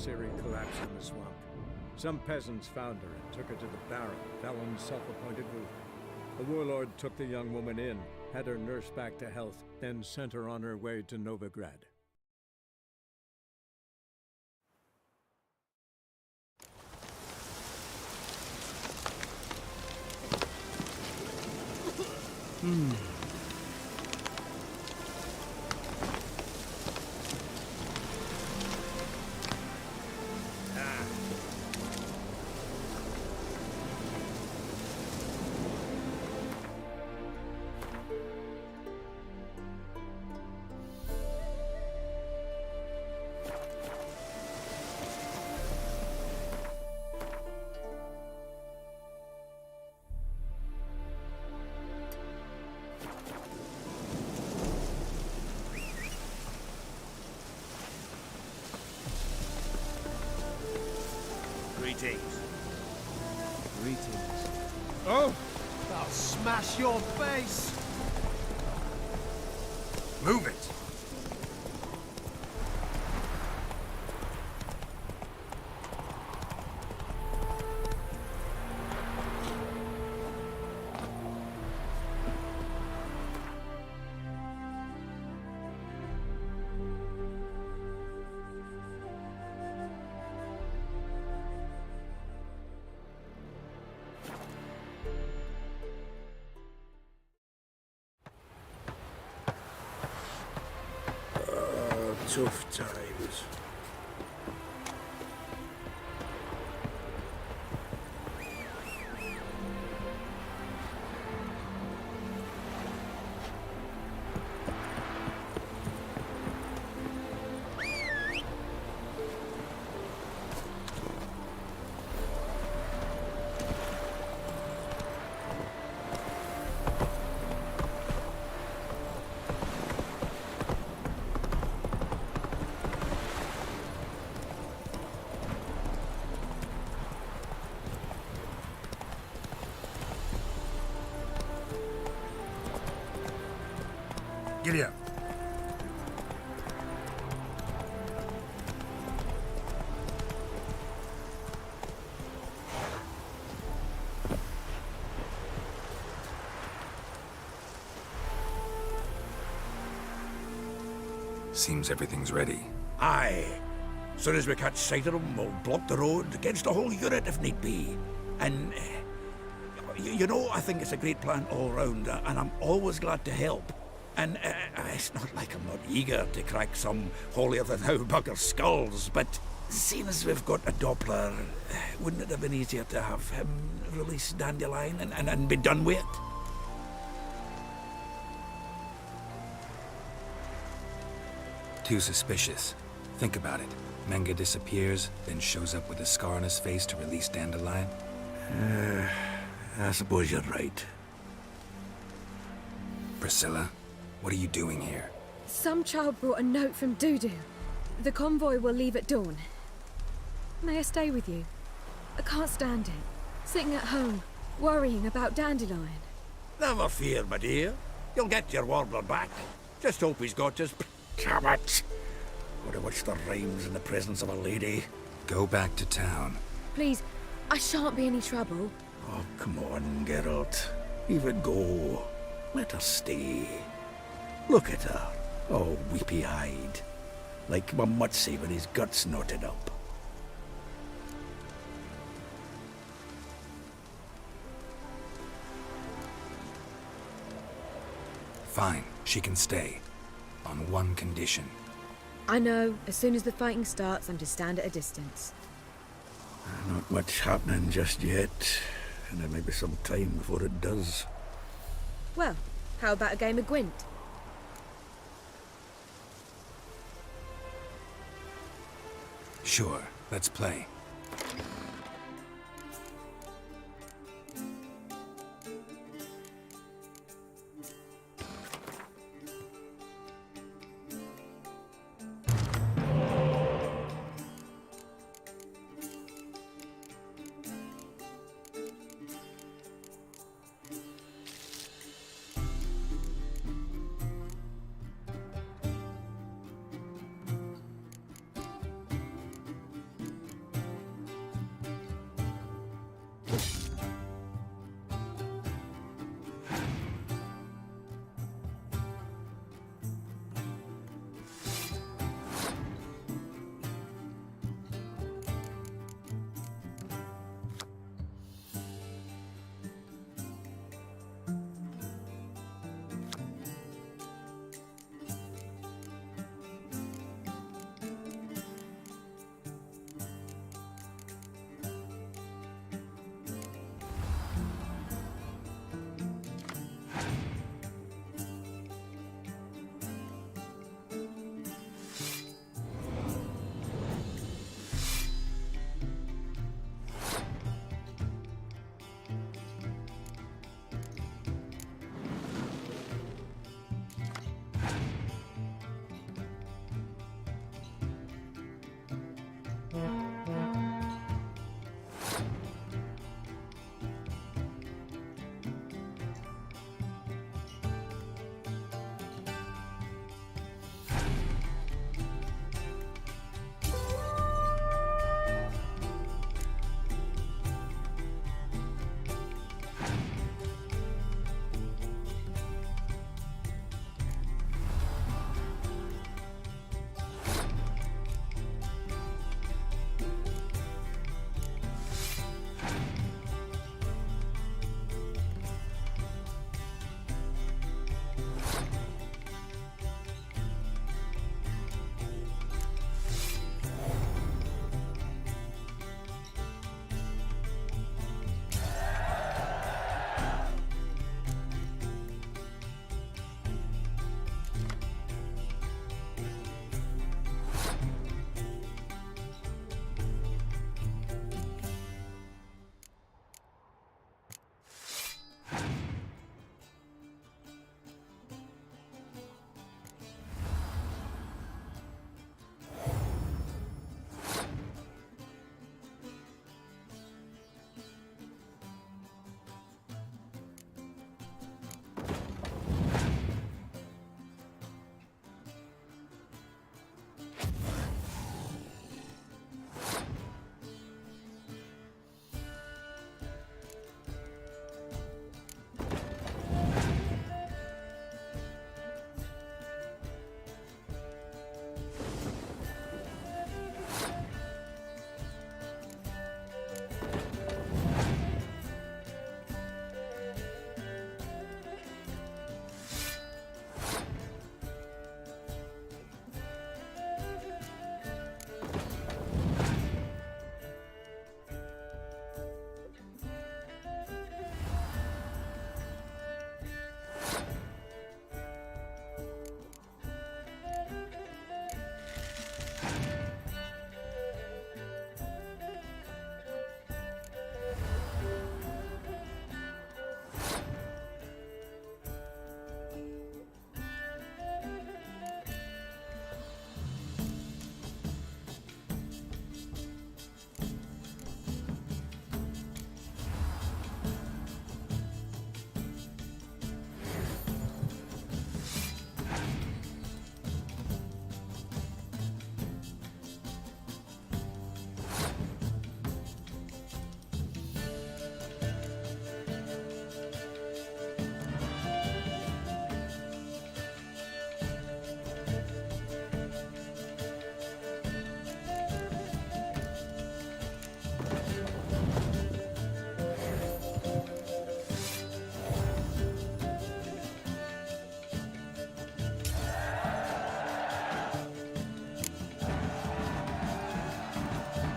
unnecessary collapse in the swamp. Some peasants found her and took her to the Baron, Vellon's self-appointed ruler. The warlord took the young woman in, had her nursed back to health, then sent her on her way to Novigrad. Greetings. Greetings. Oh! I'll smash your face! Move it! Tough times. Giddy up. Seems everything's ready. Aye. Soon as we catch sight of them, we'll block the road against the whole unit if need be. And, you know, I think it's a great plan all round, and I'm always glad to help. And it's not like I'm not eager to crack some holier-than-thou bugger skulls, but seeing as we've got a Doppler, wouldn't it have been easier to have him release Dandelion and be done with it? Too suspicious. Think about it. Menga disappears, then shows up with a scar on his face to release Dandelion. I suppose you're right. Priscilla, what are you doing here? Some child brought a note from Dudu. The convoy will leave at dawn. May I stay with you? I can't stand it. Sitting at home, worrying about Dandelion. Never fear, my dear. You'll get your warbler back. Just hope he's got his... Damn it! Would have watched the rhymes in the presence of a lady. Go back to town. Please, I shan't be any trouble. Oh, come on, Geralt. Even go. Let her stay. Look at her, all weepy-eyed. Like Mamutsi with his guts knotted up. Fine, she can stay. On one condition. I know, as soon as the fighting starts, I'm to stand at a distance. Not much happening just yet, and there may be some time before it does. Well, how about a game of Gwent? Sure, let's play.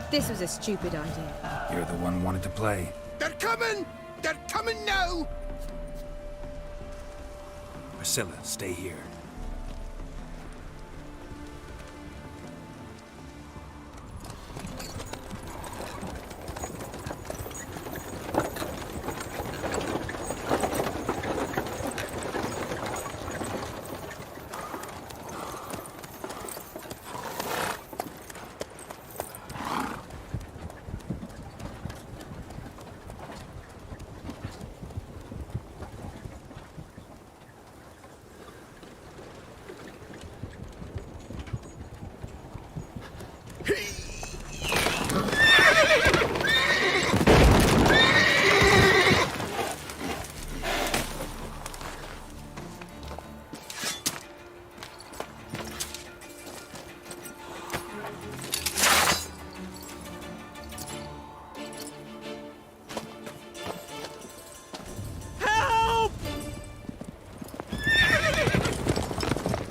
This was a stupid idea. You're the one wanted to play. They're coming! They're coming now! Priscilla, stay here.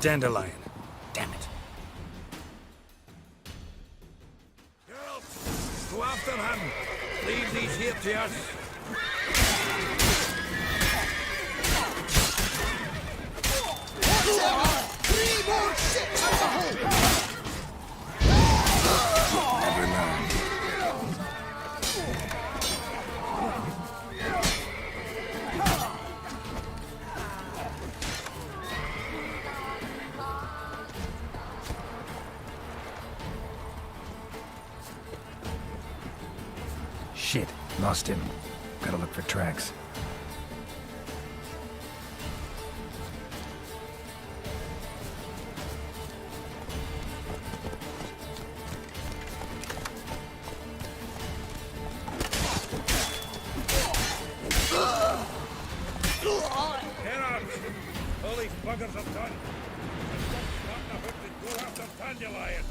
Dandelion. Damn it. Girls, go after him. Leave these here to us. Three more ships on the hull! Never learned. Shit, lost him. Gotta look for tracks. All these buggers have done. Stop the hook and go after Dandelion.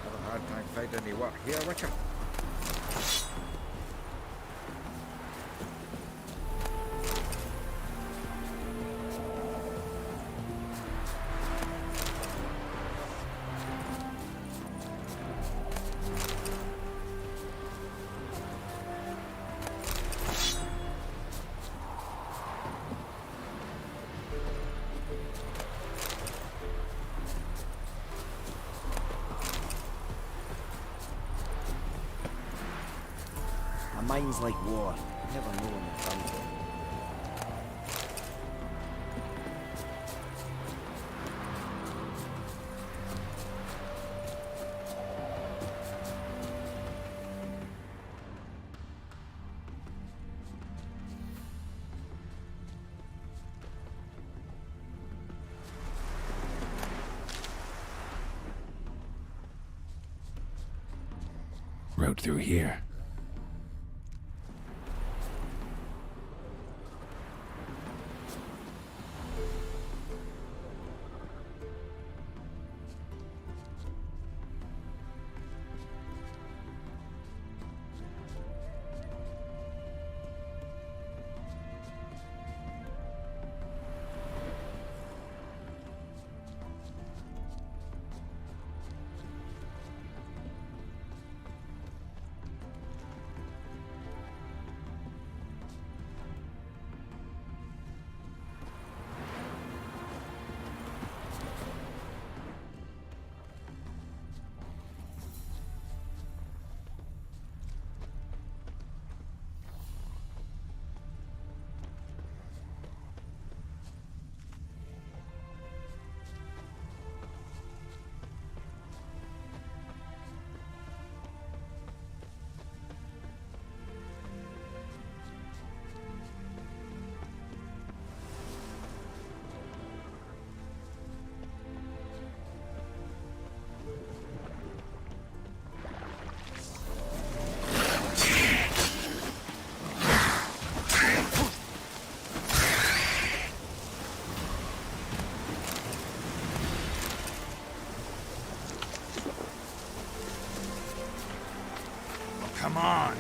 Have a hard time finding any work here, Wickham. A mind's like war. You never know when you're found it. Road through here. Come on.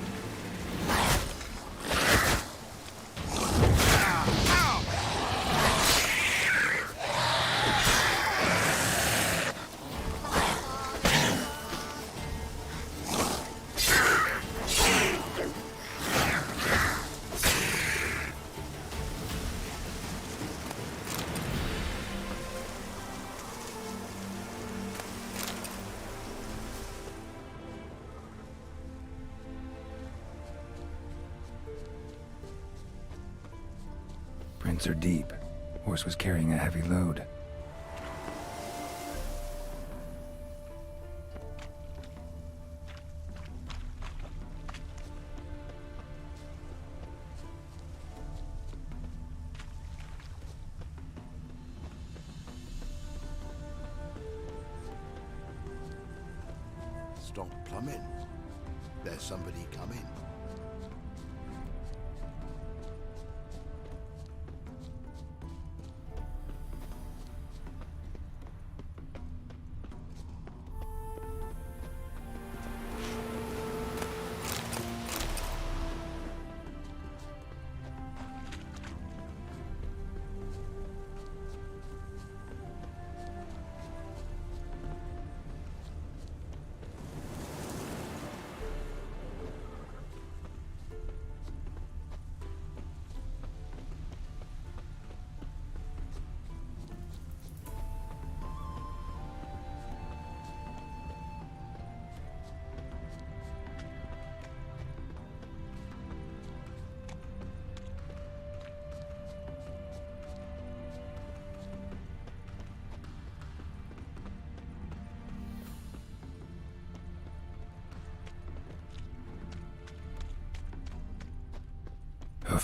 Prints are deep. Horse was carrying a heavy load. Stop plumbing. There's somebody coming.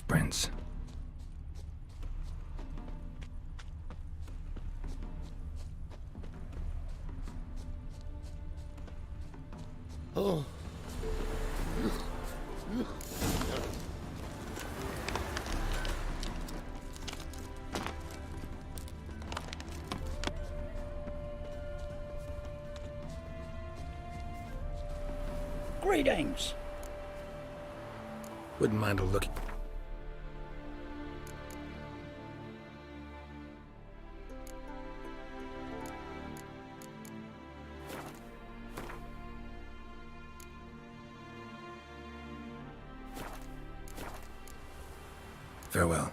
hoof prints. Oh. Greetings. Wouldn't mind a look. Farewell.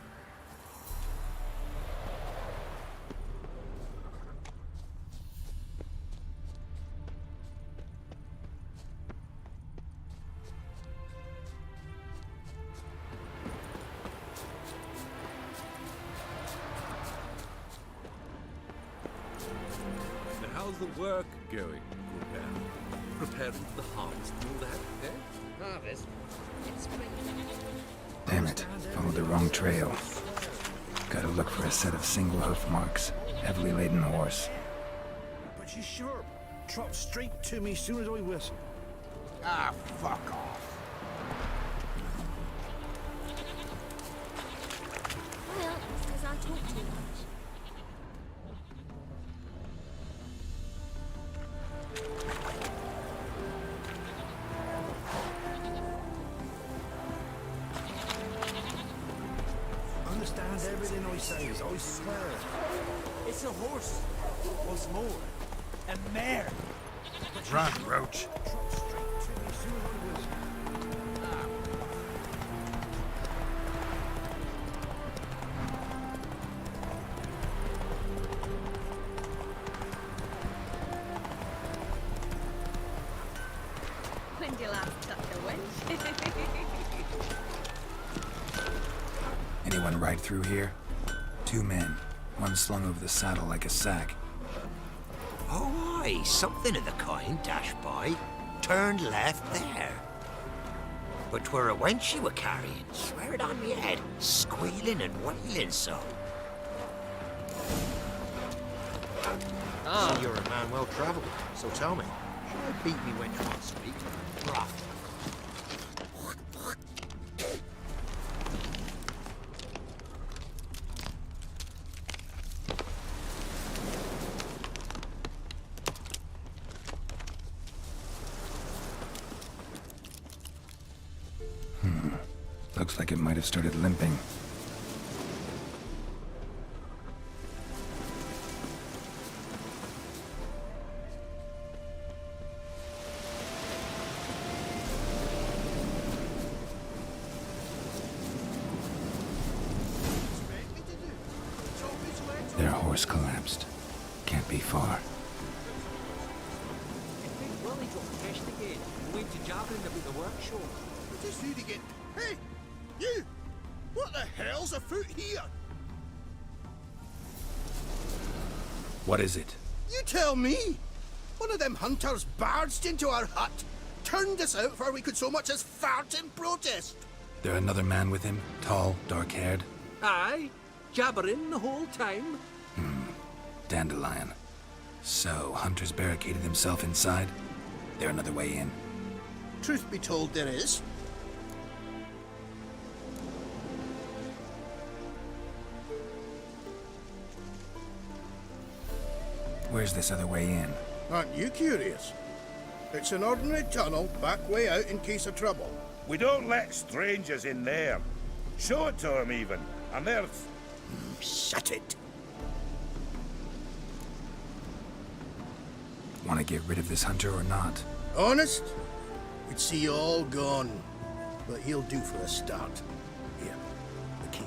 How's the work going, good man? Preparing for the harvest and all that, eh? Harvest? Damn it. Followed the wrong trail. Gotta look for a set of single hoof marks. Heavily laden horse. But she's sharp. Trot straight to me soon as I whistle. Ah, fuck off. Well, because I talk too much. Understand everything I say, I swear. It's a horse. What's more, a mare. Run, Roach. Trot straight to me soon as I whistle. When do you last touch a wench? Anyone ride through here? 2 men. One slung over the saddle like a sack. Oh, aye, something of the kind dashed by. Turned left there. But 'twere a wench she were carrying, swear it on me head, squealing and wailing so. Ah, you're a man well travelled, so tell me, should I beat me wench once a week? Rough. Looks like it might have started limping. Their horse collapsed. Can't be far. If Big Willie got cashed again, we went to jabbering about the workshop. What is food again? Hey! You! What the hell's afoot here? What is it? You tell me! One of them hunters barged into our hut, turned us out before we could so much as fart in protest. There another man with him? Tall, dark-haired? Aye, jabbering the whole time. Dandelion. So, Hunter's barricaded himself inside? There another way in? Truth be told, there is. Where's this other way in? Aren't you curious? It's an ordinary tunnel, back way out in case of trouble. We don't let strangers in there. Show it to them even, and there's... Shut it. Want to get rid of this hunter or not? Honest? We'd see you all gone. But he'll do for a start. Here, the key.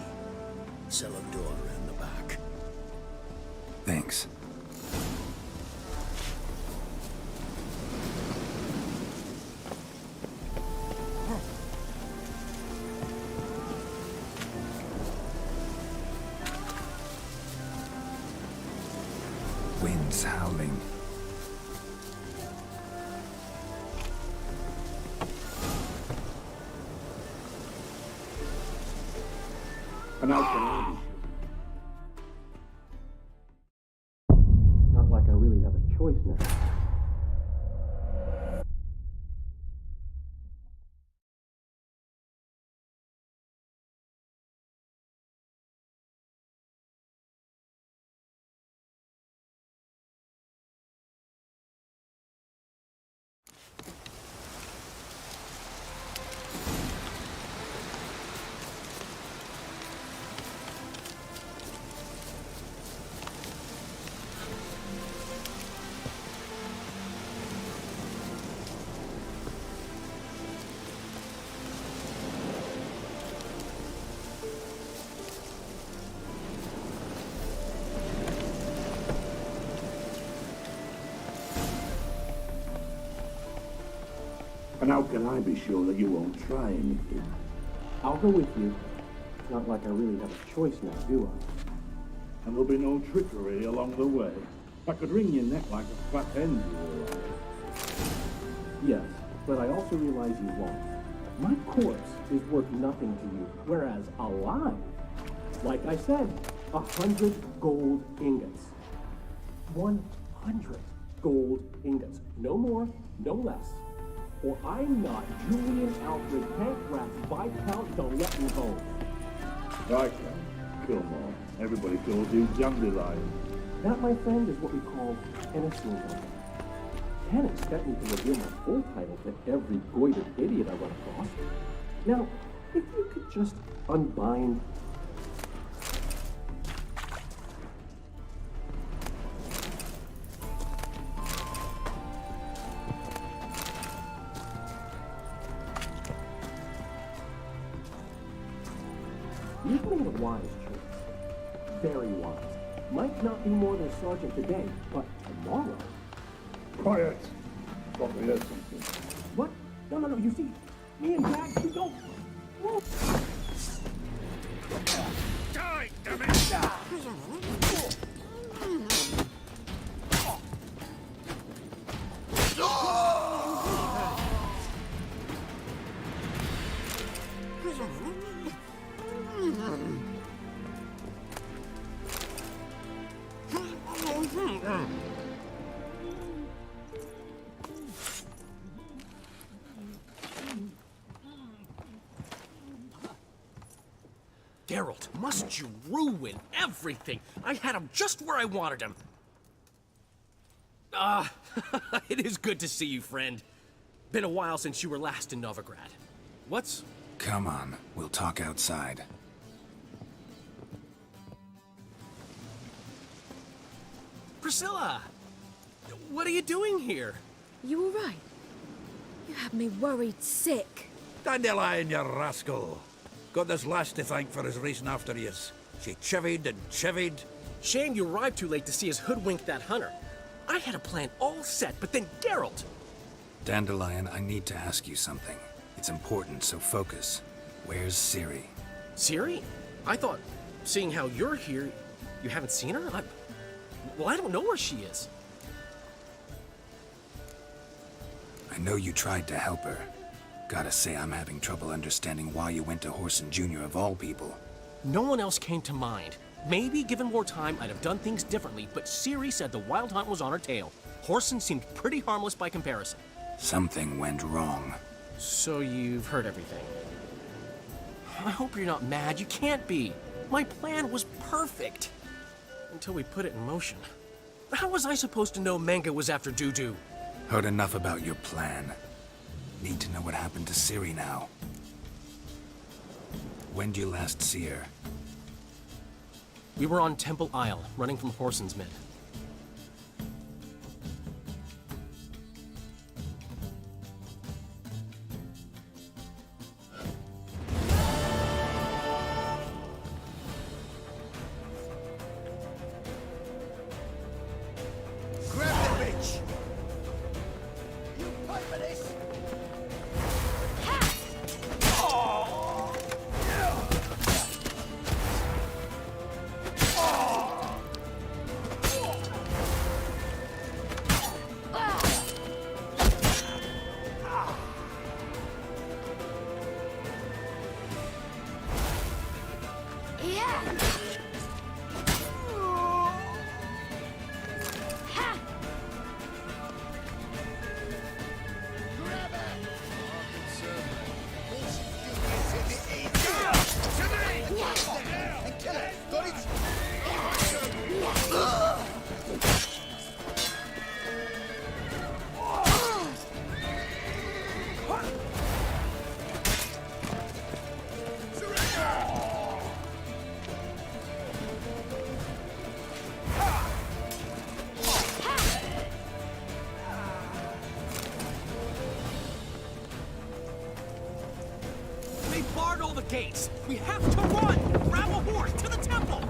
Cellar door around the back. Thanks. Wind's howling. And how can I be sure? Not like I really have a choice now. And how can I be sure that you won't try anything? I'll go with you. It's not like I really have a choice now, do I? And there'll be no trickery along the way. I could wring your neck like a fat hen, you realize. Yes, but I also realize you won't. My corpse is worth nothing to you, whereas alive, like I said, 100 gold ingots. 100 gold ingots. No more, no less. Or I'm not Julian Alfred Pancras Viscount Donlettenhome. Viscount? Kilmore. Everybody calls you Dandelion. That, my friend, is what we call an assumption. Can't expect me to reveal my full title to every goited idiot I run across. Now, if you could just unbind... You've made a wise choice. Very wise. Might not be more than sergeant today, but tomorrow... Quiet! Thought we heard something. What? No, you see, me and Jack, we don't... Die, damn it! Geralt, must you ruin everything? I had him just where I wanted him. It is good to see you, friend. Been a while since you were last in Novigrad. What's... Come on, we'll talk outside. Priscilla! What are you doing here? You all right? You had me worried sick. Dandelion, you rascal. Got this lass to thank for his racing after yous. She chivied and chivied. Shame you arrived too late to see us hoodwink that hunter. I had a plan all set, but then Geralt! Dandelion, I need to ask you something. It's important, so focus. Where's Ciri? Ciri? I thought, seeing how you're here, you haven't seen her? Well, I don't know where she is. I know you tried to help her. Gotta say, I'm having trouble understanding why you went to Whoreson Jr. of all people. No one else came to mind. Maybe, given more time, I'd have done things differently, but Ciri said the Wild Hunt was on her tail. Whoreson seemed pretty harmless by comparison. Something went wrong. So you've heard everything. I hope you're not mad. You can't be. My plan was perfect. Until we put it in motion. How was I supposed to know Menge was after Dudu? Heard enough about your plan. Need to know what happened to Ciri now. When did you last see her? We were on Temple Isle, running from Whoreson's men. Grab the bitch! You pay for this! all the gates! We have to run! Grab a horse to the temple!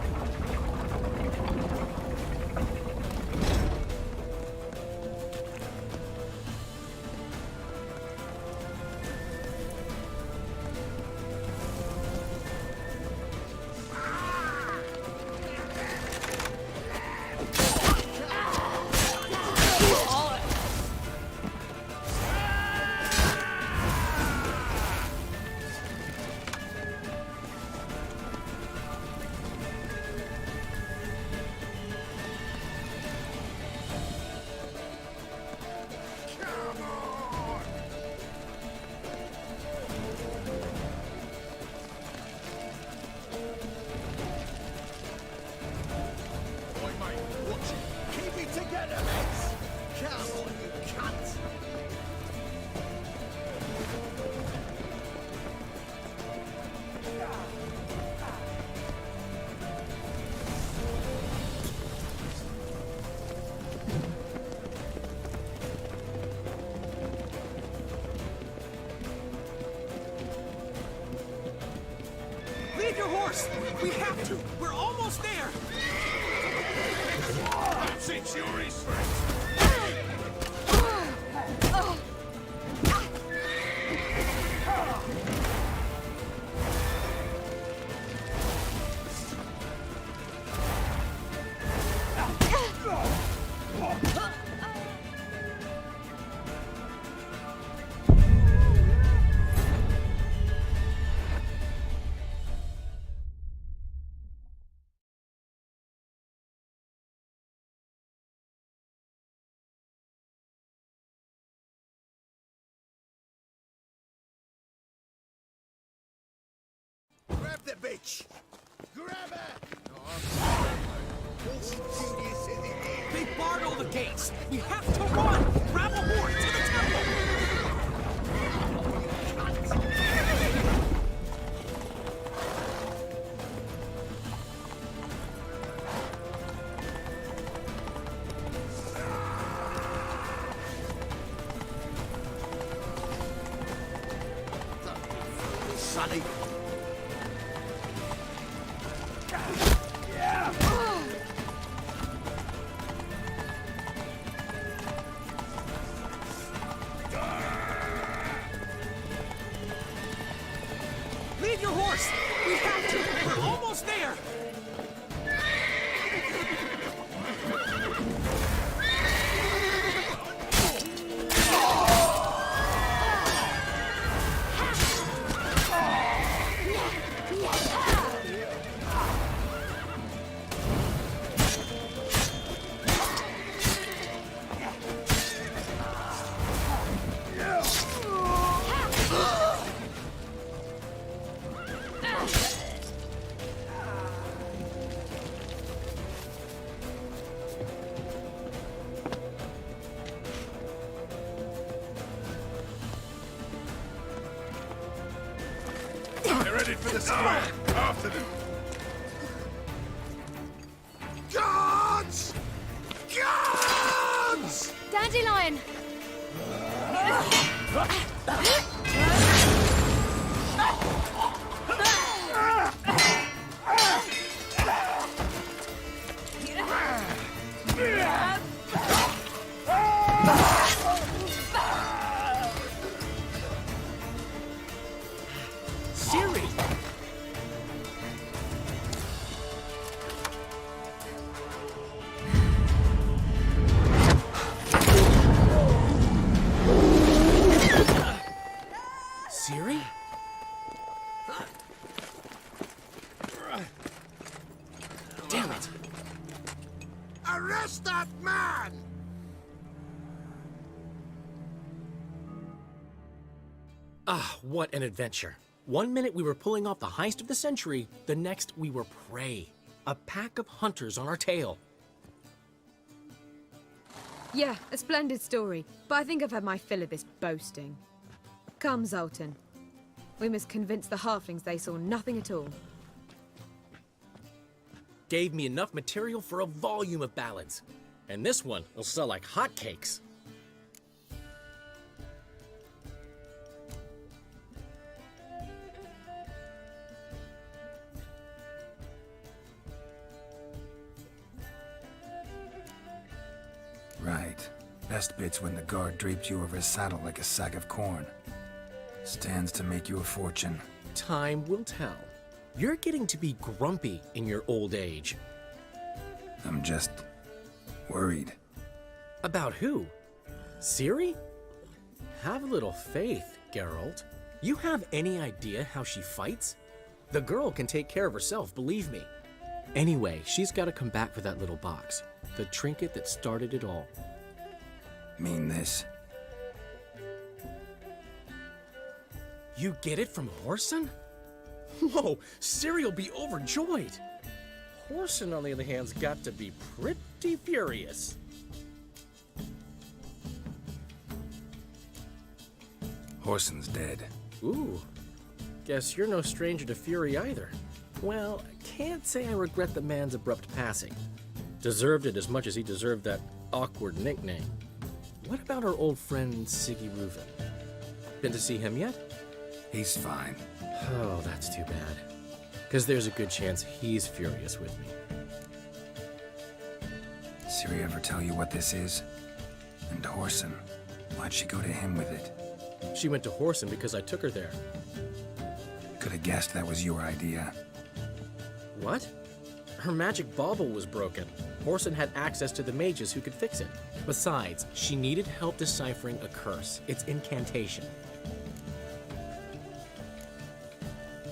Leave your horse! We have to! We're almost there! That's it, Yuri! Grab the bitch! Grab her! They barred all the gates! We have to run! Grab a horse to the temple! Sonny! Leave your horse! We have to! We're almost there! They're headed for the square. After them. Guards! Guards! Dandelion! Siri! Siri? Damn it! Arrest that man! Ah, what an adventure. One minute we were pulling off the heist of the century, the next we were prey. A pack of hunters on our tail. Yeah, a splendid story, but I think I've had my fill of this boasting. Come, Zoltan. We must convince the halflings they saw nothing at all. Gave me enough material for a volume of ballads. And this one will sell like hotcakes. Best bit's when the guard draped you over his saddle like a sack of corn. Stands to make you a fortune. Time will tell. You're getting to be grumpy in your old age. I'm just worried. About who? Ciri? Have a little faith, Geralt. You have any idea how she fights? The girl can take care of herself, believe me. Anyway, she's got to come back for that little box. The trinket that started it all. Mean this? You get it from Whoreson? Whoa, Ciri will be overjoyed. Whoreson, on the other hand's got to be pretty furious. Whoreson's dead. Ooh, guess you're no stranger to fury either. Well, I can't say I regret the man's abrupt passing. Deserved it as much as he deserved that awkward nickname. What about our old friend Siggy Reuven? Been to see him yet? He's fine. Oh, that's too bad. Because there's a good chance he's furious with me. Ciri ever tell you what this is? And Whoreson, why'd she go to him with it? She went to Whoreson because I took her there. Could have guessed that was your idea. What? Her magic bauble was broken. Whoreson had access to the mages who could fix it. Besides, she needed help deciphering a curse. It's incantation.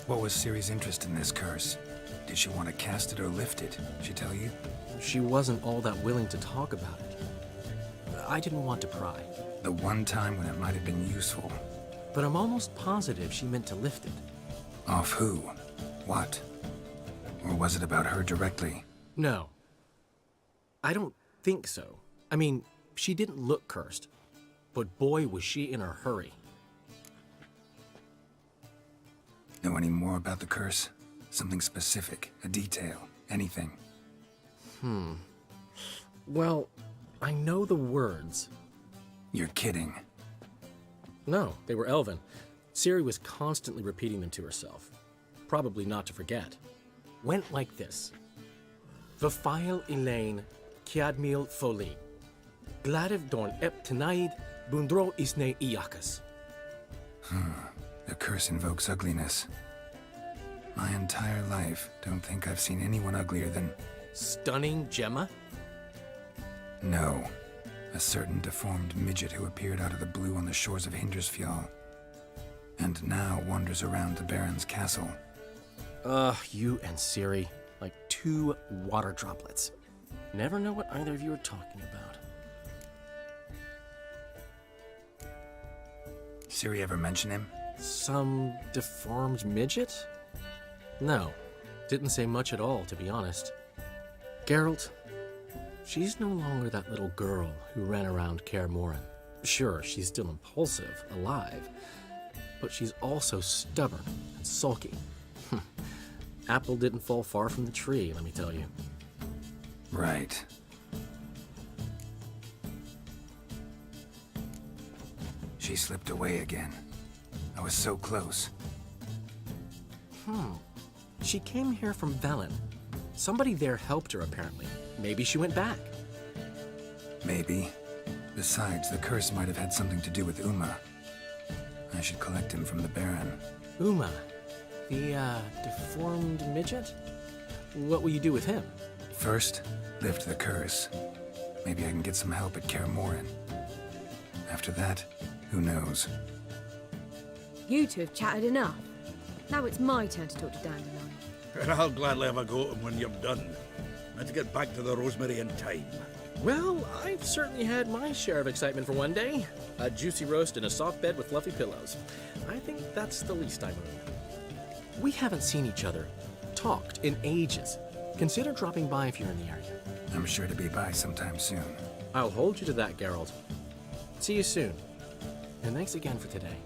What was Ciri's interest in this curse? Did she want to cast it or lift it? She tell you? She wasn't all that willing to talk about it. I didn't want to pry. The one time when it might have been useful. But I'm almost positive she meant to lift it. Off who? What? Or was it about her directly? No. I don't think so. I mean, she didn't look cursed. But boy, was she in a hurry. Know any more about the curse? Something specific, a detail, anything? Well, I know the words. You're kidding. No, they were Elven. Ciri was constantly repeating them to herself. Probably not to forget. Went like this. Vafile Elaine, Kiadmil Foli. Gladev Dorn Ep Tenaid, Bundro Isne Iakas. The curse invokes ugliness. My entire life, don't think I've seen anyone uglier than... Stunning Gemma? No. A certain deformed midget who appeared out of the blue on the shores of Hindersfjall. And now wanders around the Baron's castle. You and Ciri, like two water droplets. Never know what either of you are talking about. Ciri ever mention him? Some deformed midget? No, didn't say much at all, to be honest. Geralt, she's no longer that little girl who ran around Kaer Morhen. Sure, she's still impulsive, alive, but she's also stubborn and sulky. Apple didn't fall far from the tree, let me tell you. Right. She slipped away again. I was so close. She came here from Velen. Somebody there helped her, apparently. Maybe she went back. Maybe. Besides, the curse might have had something to do with Uma. I should collect him from the Baron. Uma, the, deformed midget? What will you do with him? First, lift the curse. Maybe I can get some help at Kaer Morhen. After that, who knows? You two have chatted enough. Now it's my turn to talk to Dandelion. And I'll gladly have a go at him when you've done. Let's get back to the Rosemary in time. Well, I've certainly had my share of excitement for one day. A juicy roast and a soft bed with fluffy pillows. I think that's the least I owe. We haven't seen each other, talked in ages. Consider dropping by if you're in the area. I'm sure to be by sometime soon. I'll hold you to that, Geralt. See you soon. And thanks again for today.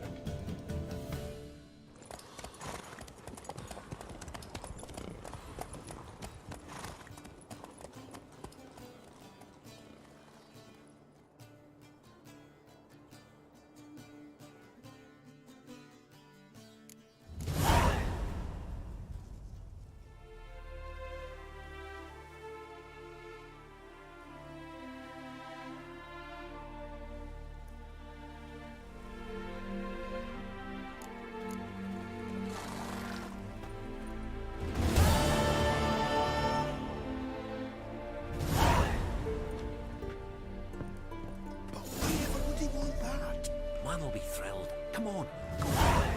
Come on.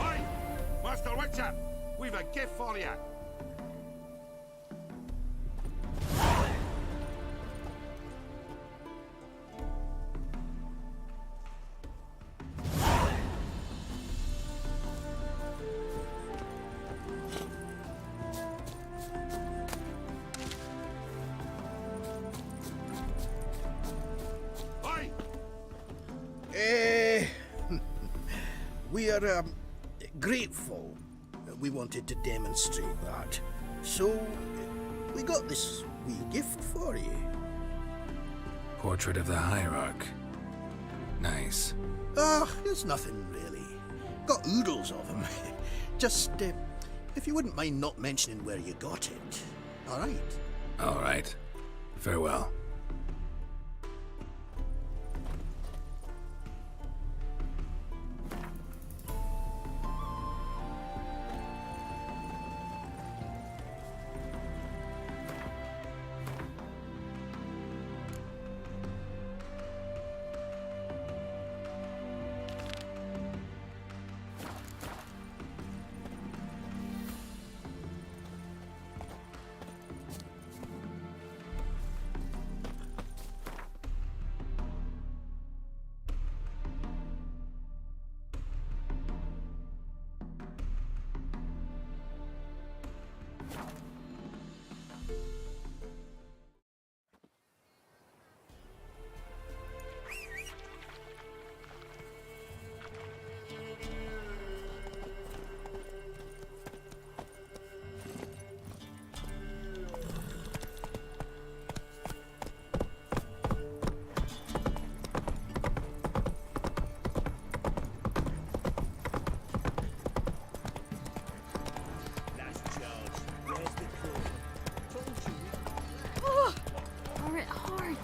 Oi! Master Witcher! We've a gift for you! We are grateful. We wanted to demonstrate that. So, we got this wee gift for you. Portrait of the Hierarch. Nice. It's nothing really. Got oodles of them. Just, if you wouldn't mind not mentioning where you got it. All right? All right. Farewell.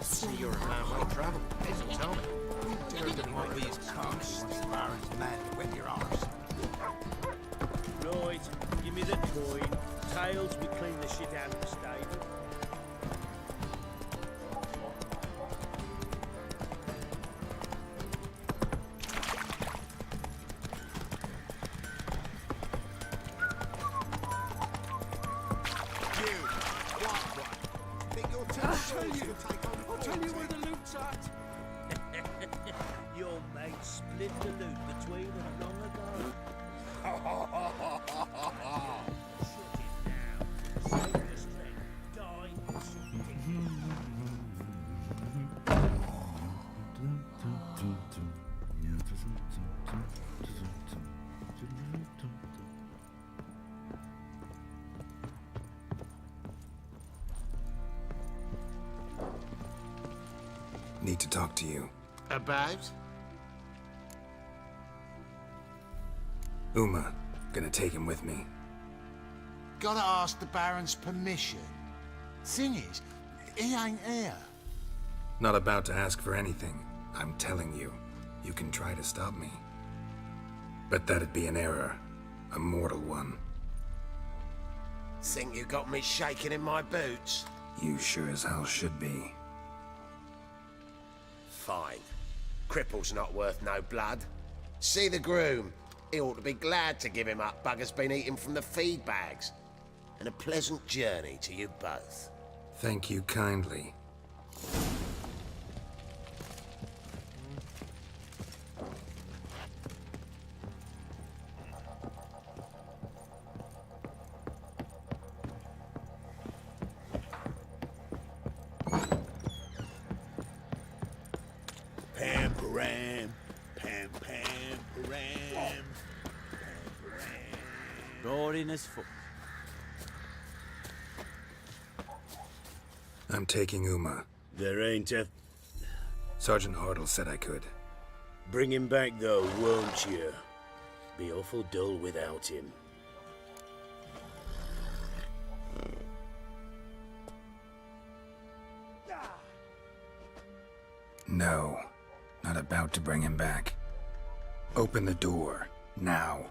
See, you're a man well traveled. Hazel, tell me. There's any one of these cocks wants the Baron's men to whip your arse. Right, give me the coin. Tails, we clean the shit out of the stable. I'll tell you where the loot's at. Your mate split the loot between them long ago. Shut it now. Save the strength. Die in something. Need to talk to you. About? Uma. Gonna take him with me. Gotta ask the Baron's permission. Thing is, he ain't here. Not about to ask for anything. I'm telling you. You can try to stop me. But that'd be an error. A mortal one. Think you got me shaking in my boots? You sure as hell should be. Fine. Cripple's not worth no blood. See the groom. He ought to be glad to give him up. Bugger's been eating from the feed bags. And a pleasant journey to you both. Thank you kindly. Pam-param, pam-pam-param, pam-param. Boring as fuck. I'm taking Uma. There ain't a... Sergeant Hartle said I could. Bring him back though, won't you? Be awful dull without him. No. Not about to bring him back. Open the door. Now.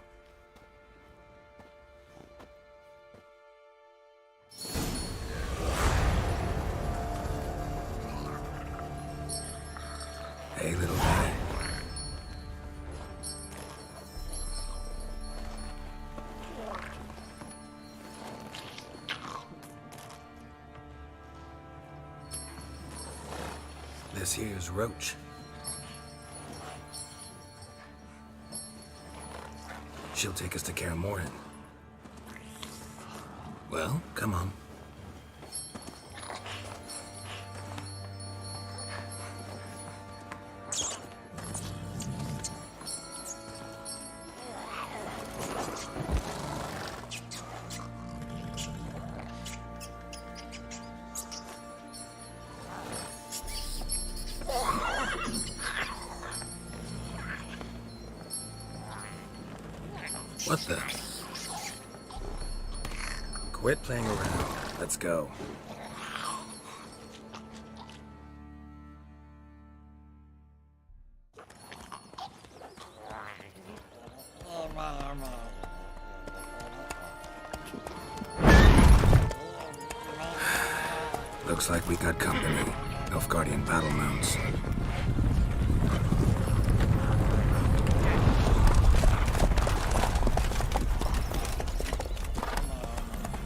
Hey, little guy. This here's Roach. She'll take us to Kaer Morhen. Well, come on. What the? Quit playing around. Let's go. Looks like we got company. Nilfgaardian battle mounts.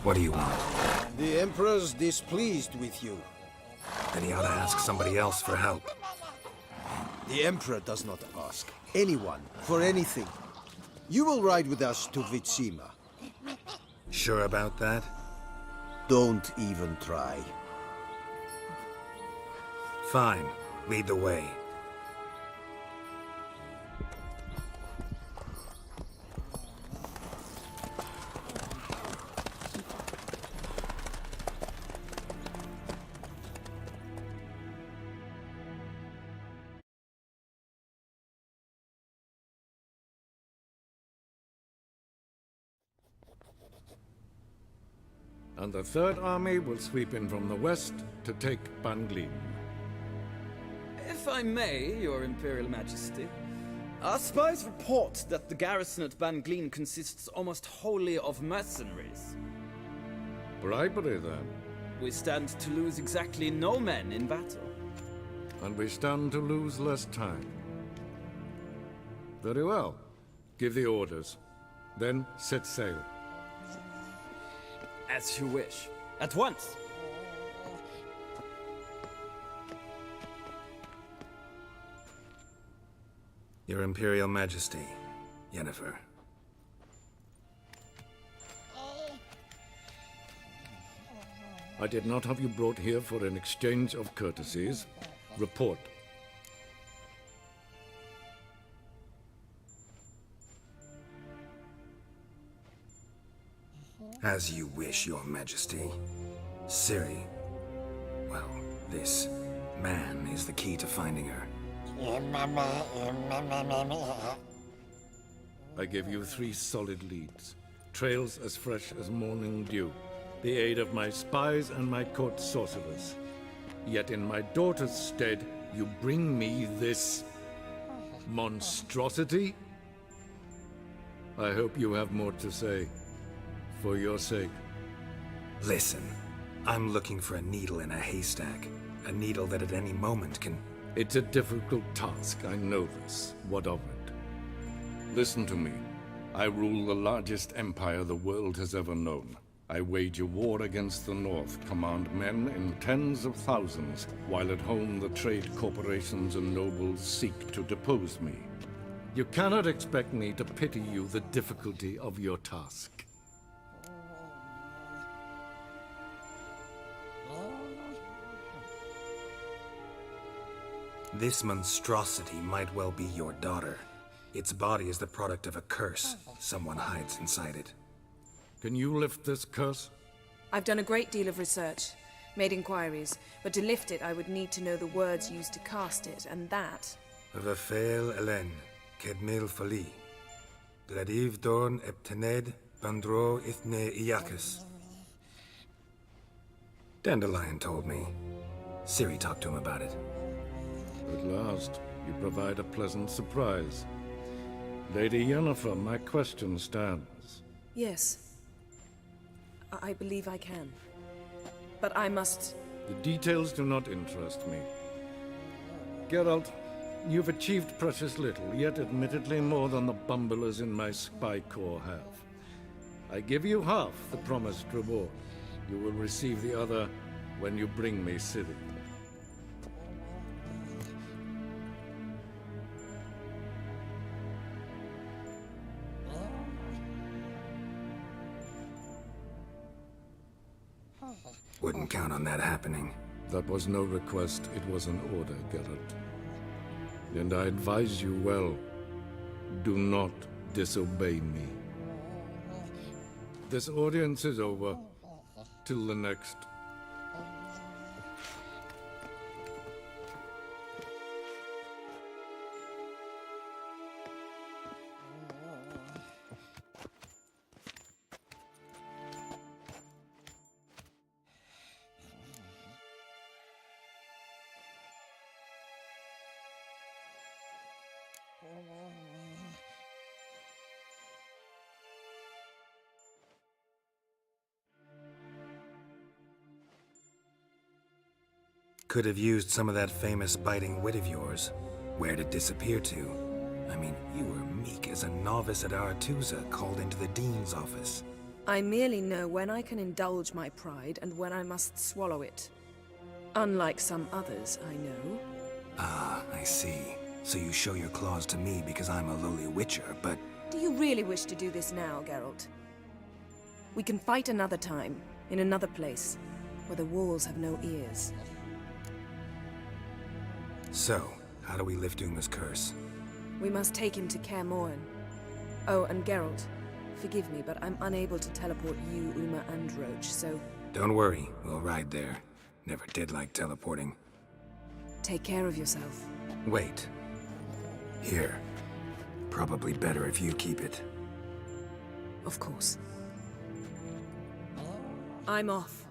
What do you want? The Emperor's displeased with you. Then he ought to ask somebody else for help. The Emperor does not ask anyone for anything. You will ride with us to Vitsima. Sure about that? Don't even try. Fine. Lead the way. And the Third Army will sweep in from the west to take Banglin. If I may, Your Imperial Majesty, our spies report that the garrison at Banglin consists almost wholly of mercenaries. Bribery, then. We stand to lose exactly no men in battle. And we stand to lose less time. Very well. Give the orders. Then set sail. As you wish. At once! Your Imperial Majesty, Yennefer. I did not have you brought here for an exchange of courtesies. Report. As you wish, Your Majesty. Ciri. Well, this man is the key to finding her. I give you 3 solid leads. Trails as fresh as morning dew. The aid of my spies and my court sorcerers. Yet in my daughter's stead, you bring me this monstrosity? I hope you have more to say. For your sake. Listen, I'm looking for a needle in a haystack. A needle that at any moment can... It's a difficult task, I know this. What of it? Listen to me. I rule the largest empire the world has ever known. I wage a war against the North, command men in tens of thousands, while at home the trade corporations and nobles seek to depose me. You cannot expect me to pity you the difficulty of your task. This monstrosity might well be your daughter. Its body is the product of a curse. Someone hides inside it. Can you lift this curse? I've done a great deal of research, made inquiries, but to lift it I would need to know the words used to cast it, and that... Vafael Elen, Kedmil Fali. Gladiv Dorn Eptened, Bandro Ithne Iacus. Dandelion told me. Ciri talked to him about it. At last, you provide a pleasant surprise. Lady Yennefer, my question stands. Yes. I believe I can. But I must... The details do not interest me. Geralt, you've achieved precious little, yet admittedly more than the bumblers in my spy corps have. I give you half the promised reward. You will receive the other when you bring me Ciri. Wouldn't count on that happening. That was no request, it was an order, Geralt. And I advise you well, do not disobey me. This audience is over. Till the next. Could have used some of that famous biting wit of yours. Where'd it disappear to? I mean, you were meek as a novice at Aretusa called into the Dean's office. I merely know when I can indulge my pride and when I must swallow it. Unlike some others, I know. Ah, I see. So you show your claws to me because I'm a lowly witcher, but... Do you really wish to do this now, Geralt? We can fight another time, in another place, where the walls have no ears. So, how do we lift Uma's curse? We must take him to Kaer Morhen. Oh, and Geralt, forgive me, but I'm unable to teleport you, Uma, and Roach, so... Don't worry, we'll ride there. Never did like teleporting. Take care of yourself. Wait. Here. Probably better if you keep it. Of course. I'm off.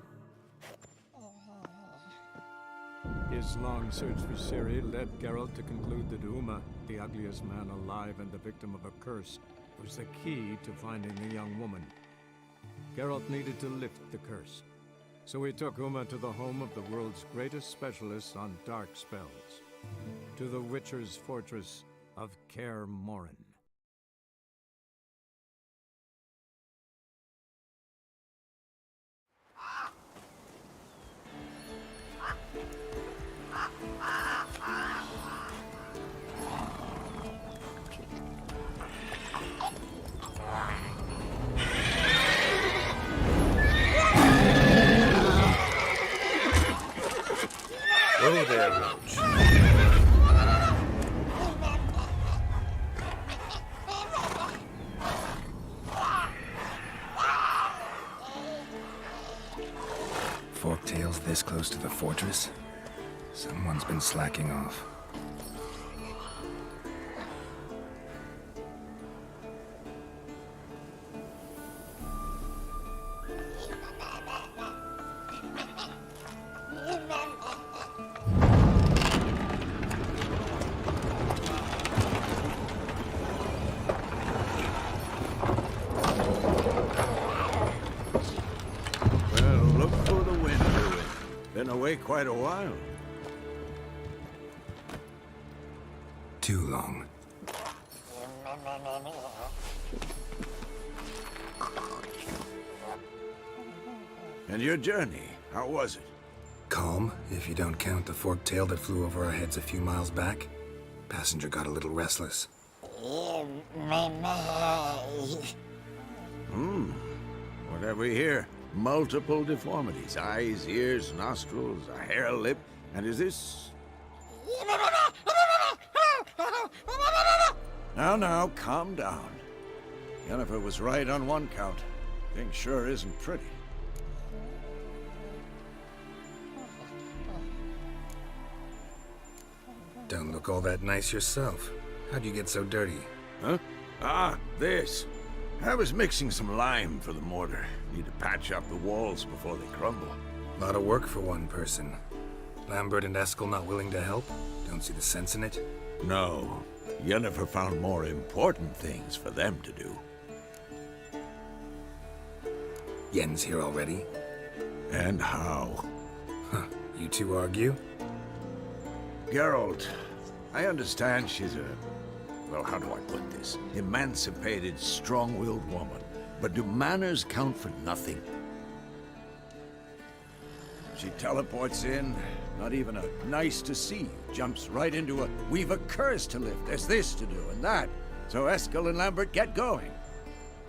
His long search for Ciri led Geralt to conclude that Uma, the ugliest man alive and the victim of a curse, was the key to finding the young woman. Geralt needed to lift the curse, so he took Uma to the home of the world's greatest specialists on dark spells, to the Witcher's fortress of Kaer Morhen. Hello there, Roach. Forktail's this close to the fortress? Someone's been slacking off. Been away quite a while. Too long. And your journey, how was it? Calm, if you don't count the forktail that flew over our heads a few miles back. Passenger got a little restless. What have we here? Multiple deformities. Eyes, ears, nostrils, a hair lip. And is this... Now, calm down. Yennefer was right on one count. Thing sure isn't pretty. Don't look all that nice yourself. How'd you get so dirty? Huh? Ah, this. I was mixing some lime for the mortar. Need to patch up the walls before they crumble. Lot of work for one person. Lambert and Eskel not willing to help? Don't see the sense in it? No. Yennefer found more important things for them to do. Yen's here already? And how? Huh. You two argue? Geralt, I understand she's a... well, how do I put this? Emancipated, strong-willed woman. But do manners count for nothing? She teleports in, not even a nice to see you, jumps right into a we've a curse to lift, there's this to do and that. So Eskel and Lambert get going.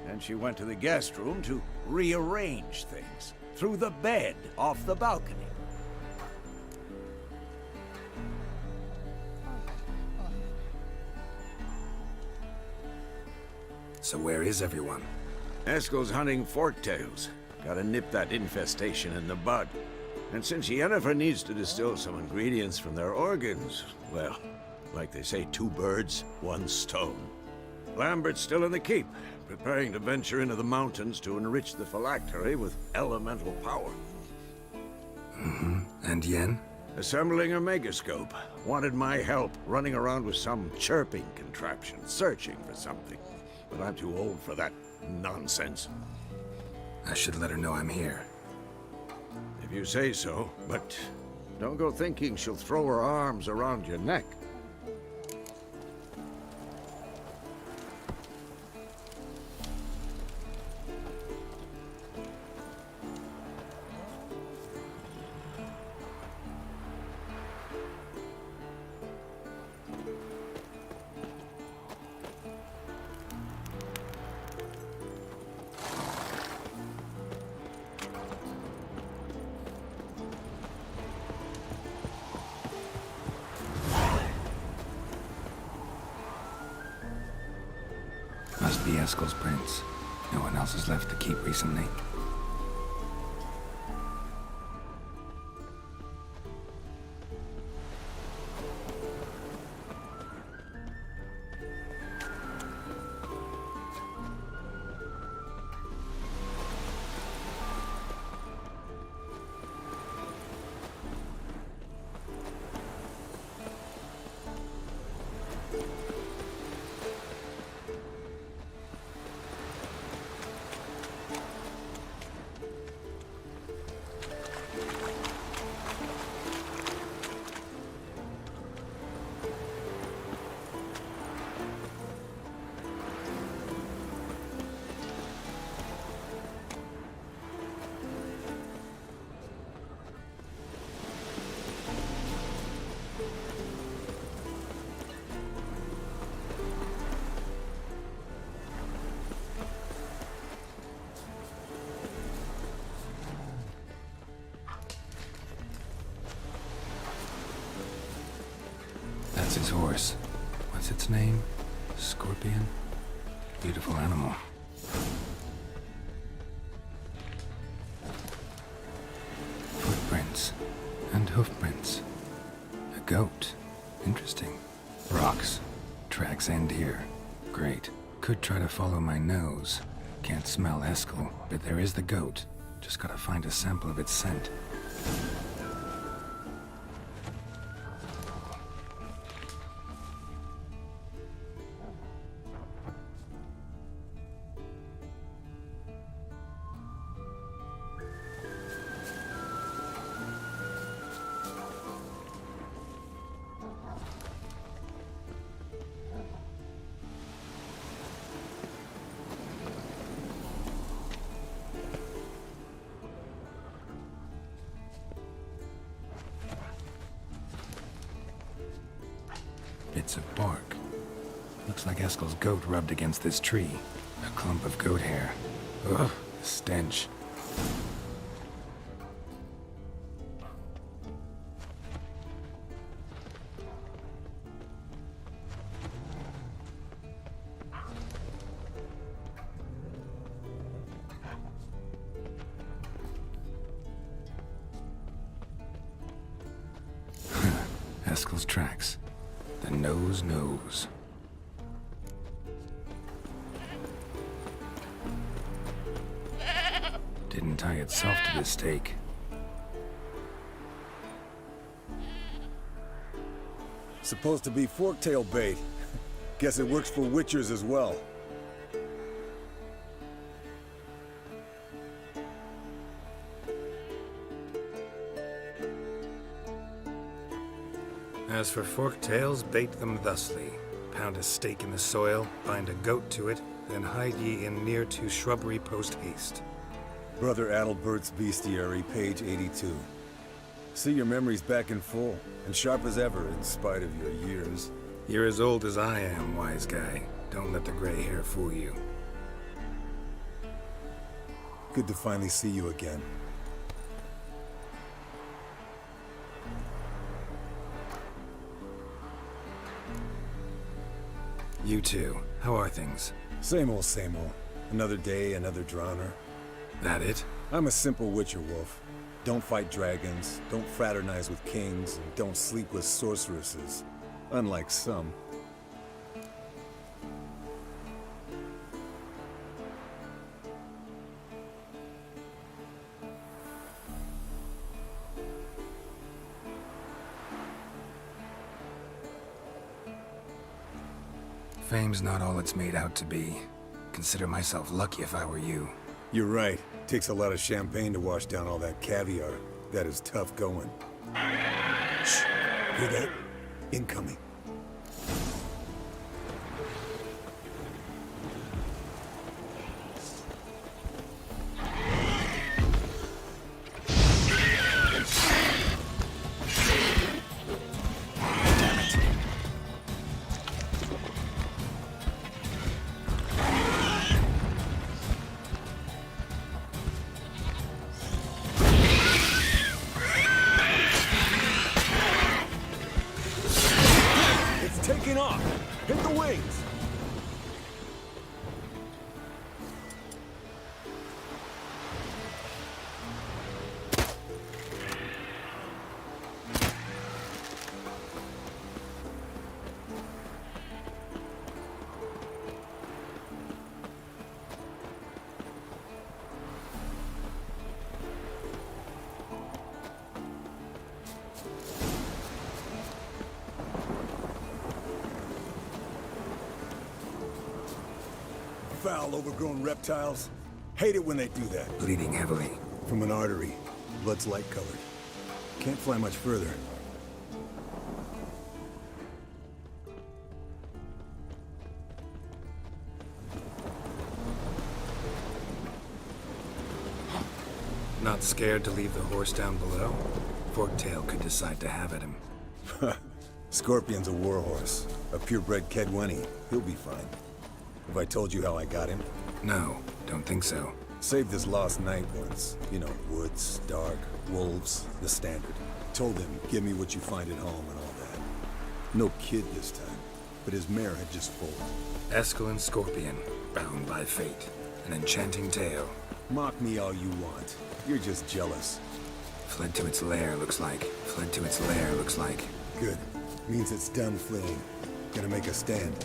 Then she went to the guest room to rearrange things. through the bed off the balcony. So where is everyone? Eskel's hunting forktails. Gotta nip that infestation in the bud. And since Yennefer needs to distill some ingredients from their organs, well, like they say, 2 birds, 1 stone. Lambert's still in the keep, preparing to venture into the mountains to enrich the phylactery with elemental power. Mm-hmm. And Yen? Assembling a megascope. Wanted my help running around with some chirping contraption, searching for something. But I'm too old for that nonsense. I should let her know I'm here. If you say so, but don't go thinking she'll throw her arms around your neck. Must be Eskel's prints. No one else has left the keep recently. That's his horse. What's its name? Scorpion? Beautiful animal. Footprints. And hoofprints. A goat. Interesting. Rocks. Tracks end here. Great. Could try to follow my nose. Can't smell Eskel, but there is the goat. Just gotta find a sample of its scent. Bits of bark. Looks like Eskel's goat rubbed against this tree. A clump of goat hair. Ugh, the stench. Eskel's tracks. The nose knows. Didn't tie itself to this stake. Supposed to be forktail bait. Guess it works for witchers as well. As for forktails, bait them thusly. Pound a stake in the soil, bind a goat to it, then hide ye in near to shrubbery post haste. Brother Adalbert's Bestiary, page 82. See your memories back in full, and sharp as ever in spite of your years. You're as old as I am, wise guy. Don't let the gray hair fool you. Good to finally see you again. You too. How are things? Same old, same old. Another day, another drowner. That it? I'm a simple witcher wolf. Don't fight dragons, don't fraternize with kings, and don't sleep with sorceresses. Unlike some. Fame's not all it's made out to be. Consider myself lucky if I were you. You're right. Takes a lot of champagne to wash down all that caviar. That is tough going. Shh. Hear that? Incoming. Taking off! Hit the wings! Foul, overgrown reptiles. Hate it when they do that. Bleeding heavily. From an artery. Blood's light-colored. Can't fly much further. Not scared to leave the horse down below? Forktail could decide to have at him. Scorpion's a warhorse. A purebred Kedwenny. He'll be fine. Have I told you how I got him? No, don't think so. Saved his lost knight once. You know, woods, dark, wolves, the standard. Told him, give me what you find at home and all that. No kid this time, but his mare had just foaled. Eskel and Scorpion, bound by fate. An enchanting tale. Mock me all you want. You're just jealous. Fled to its lair, looks like. Fled to its lair, looks like. Good. Means it's done fleeing. Gonna make a stand.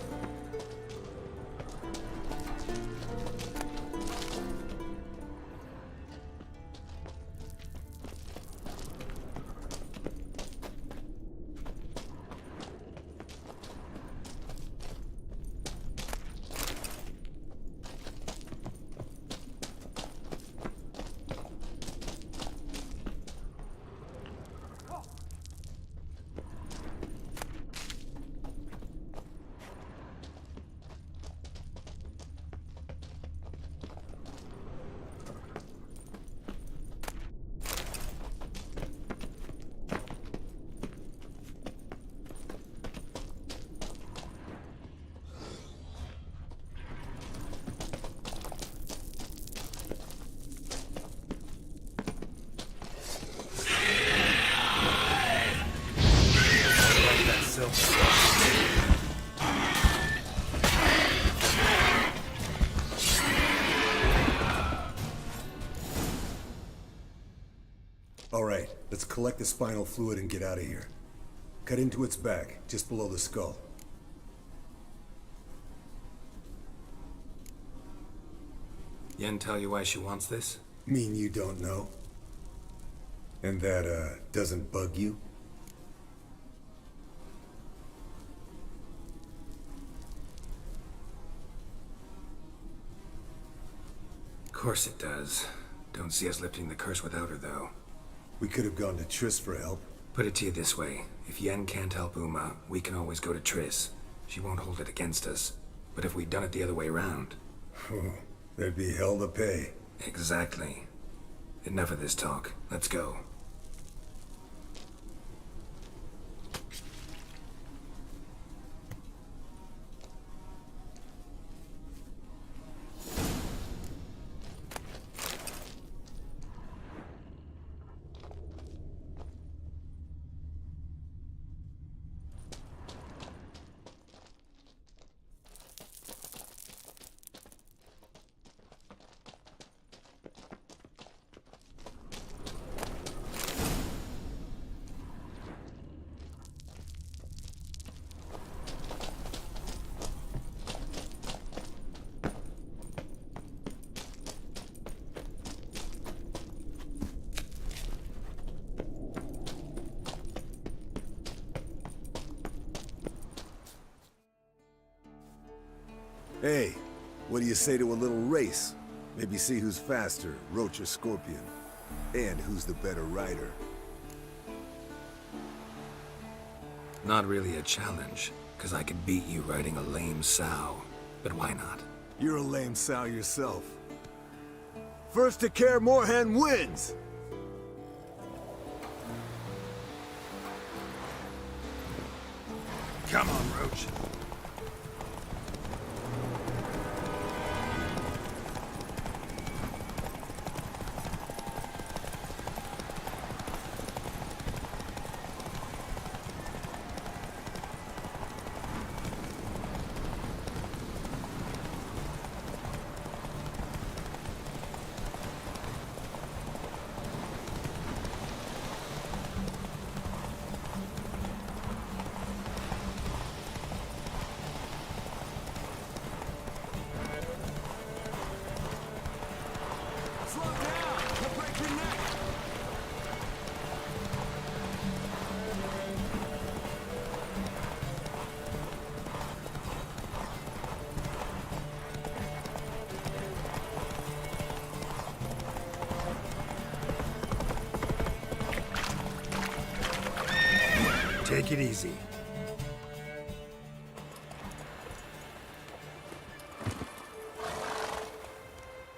All right, let's collect the spinal fluid and get out of here. Cut into its back, just below the skull. Yen tell you why she wants this? Mean you don't know? And that, doesn't bug you? Of course it does. Don't see us lifting the curse without her, though. We could have gone to Triss for help. Put it to you this way. If Yen can't help Uma, we can always go to Triss. She won't hold it against us. But if we'd done it the other way around... There'd be hell to pay. Exactly. Enough of this talk. Let's go. Hey, what do you say to a little race? Maybe see who's faster, Roach or Scorpion. And who's the better rider. Not really a challenge, because I could beat you riding a lame sow. But why not? You're a lame sow yourself. First to Kaer Morhen wins! Come on, Roach. Take it easy.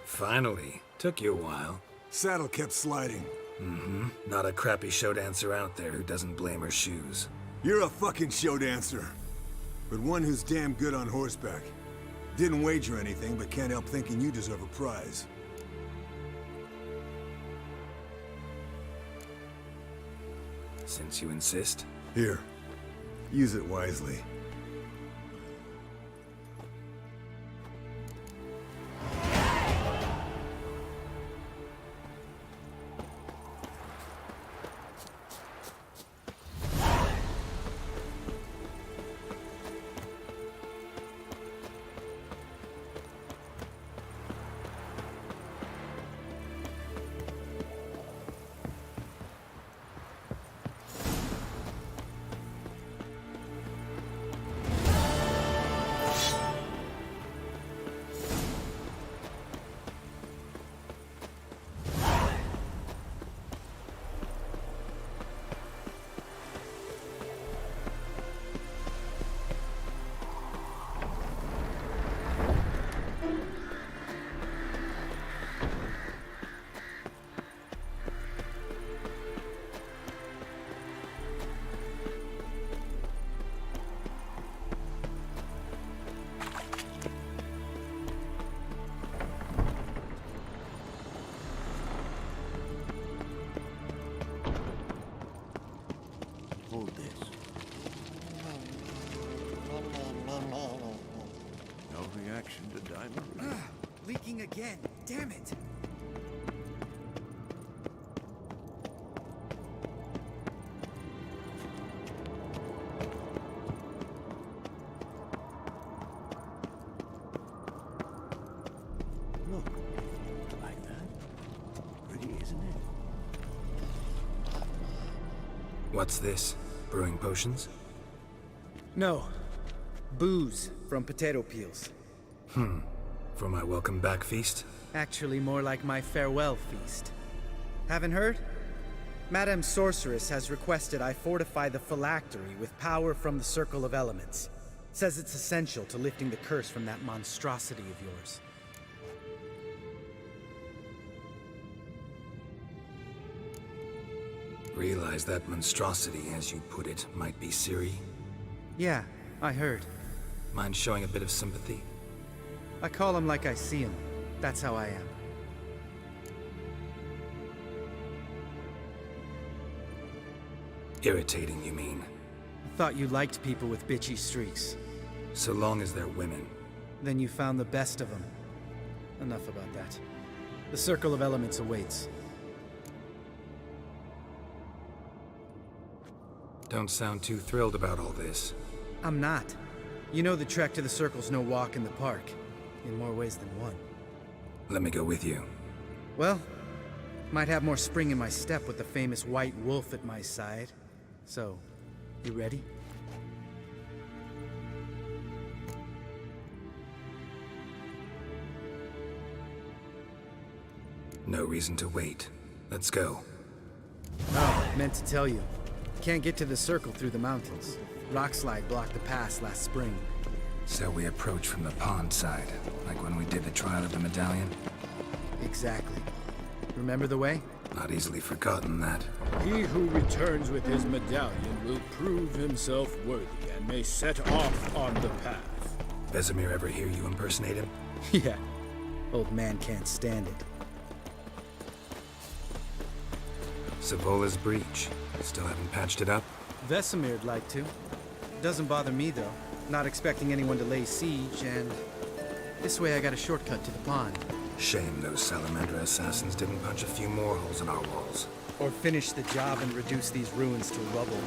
Finally. Took you a while. Saddle kept sliding. Mm-hmm. Not a crappy show dancer out there who doesn't blame her shoes. You're a fucking show dancer. But one who's damn good on horseback. Didn't wager anything, but can't help thinking you deserve a prize. Since you insist. Here. Use it wisely. Hold this. No reaction to diamond. Leaking again. Damn it. Look, like that. Pretty, isn't it? What's this? Brewing potions? No. Booze from potato peels. For my welcome back feast? Actually, more like my farewell feast. Haven't heard? Madame Sorceress has requested I fortify the phylactery with power from the Circle of Elements. Says it's essential to lifting the curse from that monstrosity of yours. Realize that monstrosity, as you put it, might be Ciri? Yeah, I heard. Mind showing a bit of sympathy? I call him like I see him. That's how I am. Irritating, you mean? I thought you liked people with bitchy streaks. So long as they're women. Then you found the best of them. Enough about that. The Circle of Elements awaits. Don't sound too thrilled about all this. I'm not. You know the trek to the Circle's no walk in the park. In more ways than one. Let me go with you. Well, might have more spring in my step with the famous white wolf at my side. So, you ready? No reason to wait. Let's go. Oh, meant to tell you. Can't get to the circle through the mountains. Rockslide blocked the pass last spring. So we approach from the pond side, like when we did the trial of the medallion? Exactly. Remember the way? Not easily forgotten, that. He who returns with his medallion will prove himself worthy and may set off on the path. Vesemir ever hear you impersonate him? Yeah. Old man can't stand it. Savola's breach. Still haven't patched it up? Vesemir'd like to. Doesn't bother me, though. Not expecting anyone to lay siege, and this way I got a shortcut to the pond. Shame those Salamander assassins didn't punch a few more holes in our walls. Or finish the job and reduce these ruins to rubble.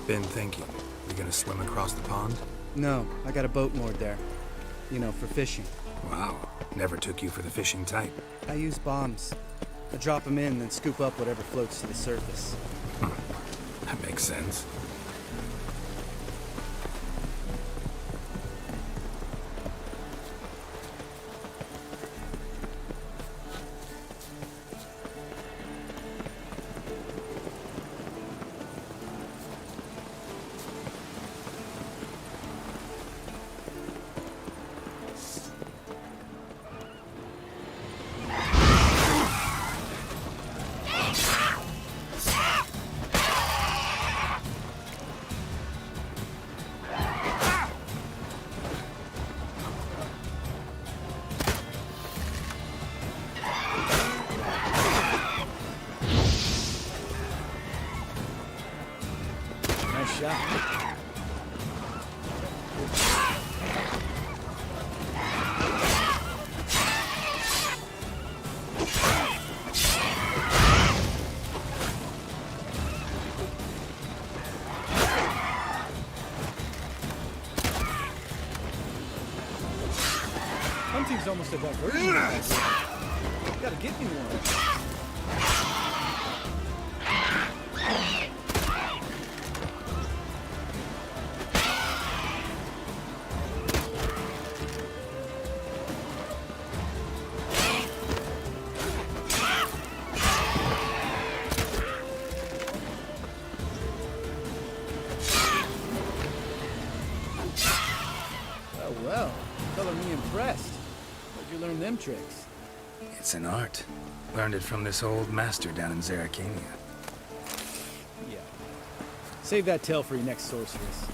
Been thinking. We gonna swim across the pond? No, I got a boat moored there. You know, for fishing. Wow. Never took you for the fishing type. I use bombs. I drop them in, then scoop up whatever floats to the surface. That makes sense. Hunting's almost a diversion. Gotta get me one. Well, color me impressed. Where'd you learn them tricks? It's an art. Learned it from this old master down in Zerrikania. Yeah. Save that tale for your next sorceress.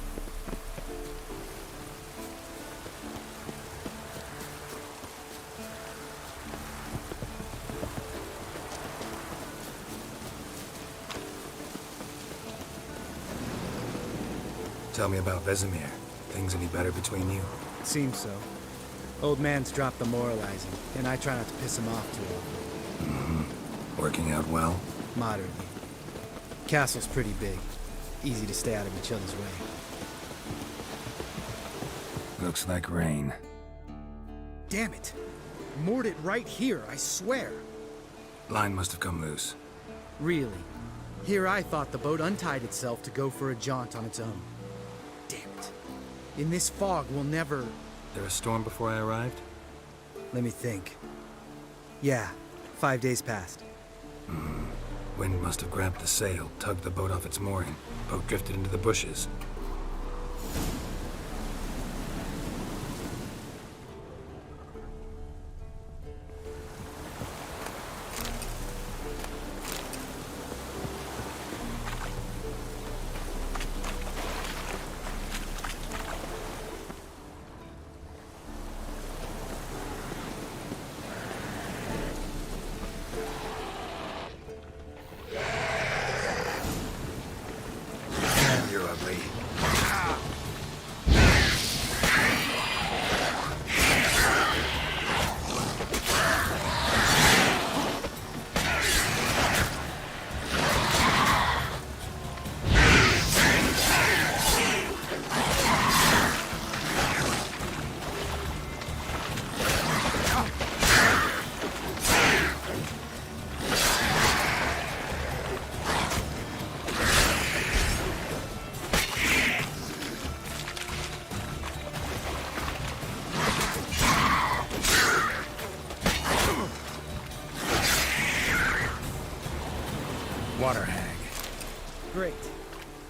Tell me about Vesemir. Things any better between you? Seems so. Old man's dropped the moralizing, and I try not to piss him off too often. Mm-hmm. Working out well? Moderately. Castle's pretty big. Easy to stay out of each other's way. Looks like rain. Damn it! Moored it right here, I swear! Line must have come loose. Really? Here I thought the boat untied itself to go for a jaunt on its own. Damn it. In this fog, we'll never... There a storm before I arrived? Let me think. Yeah, 5 days passed. Wind must have grabbed the sail, tugged the boat off its mooring. Boat drifted into the bushes. You're ugly.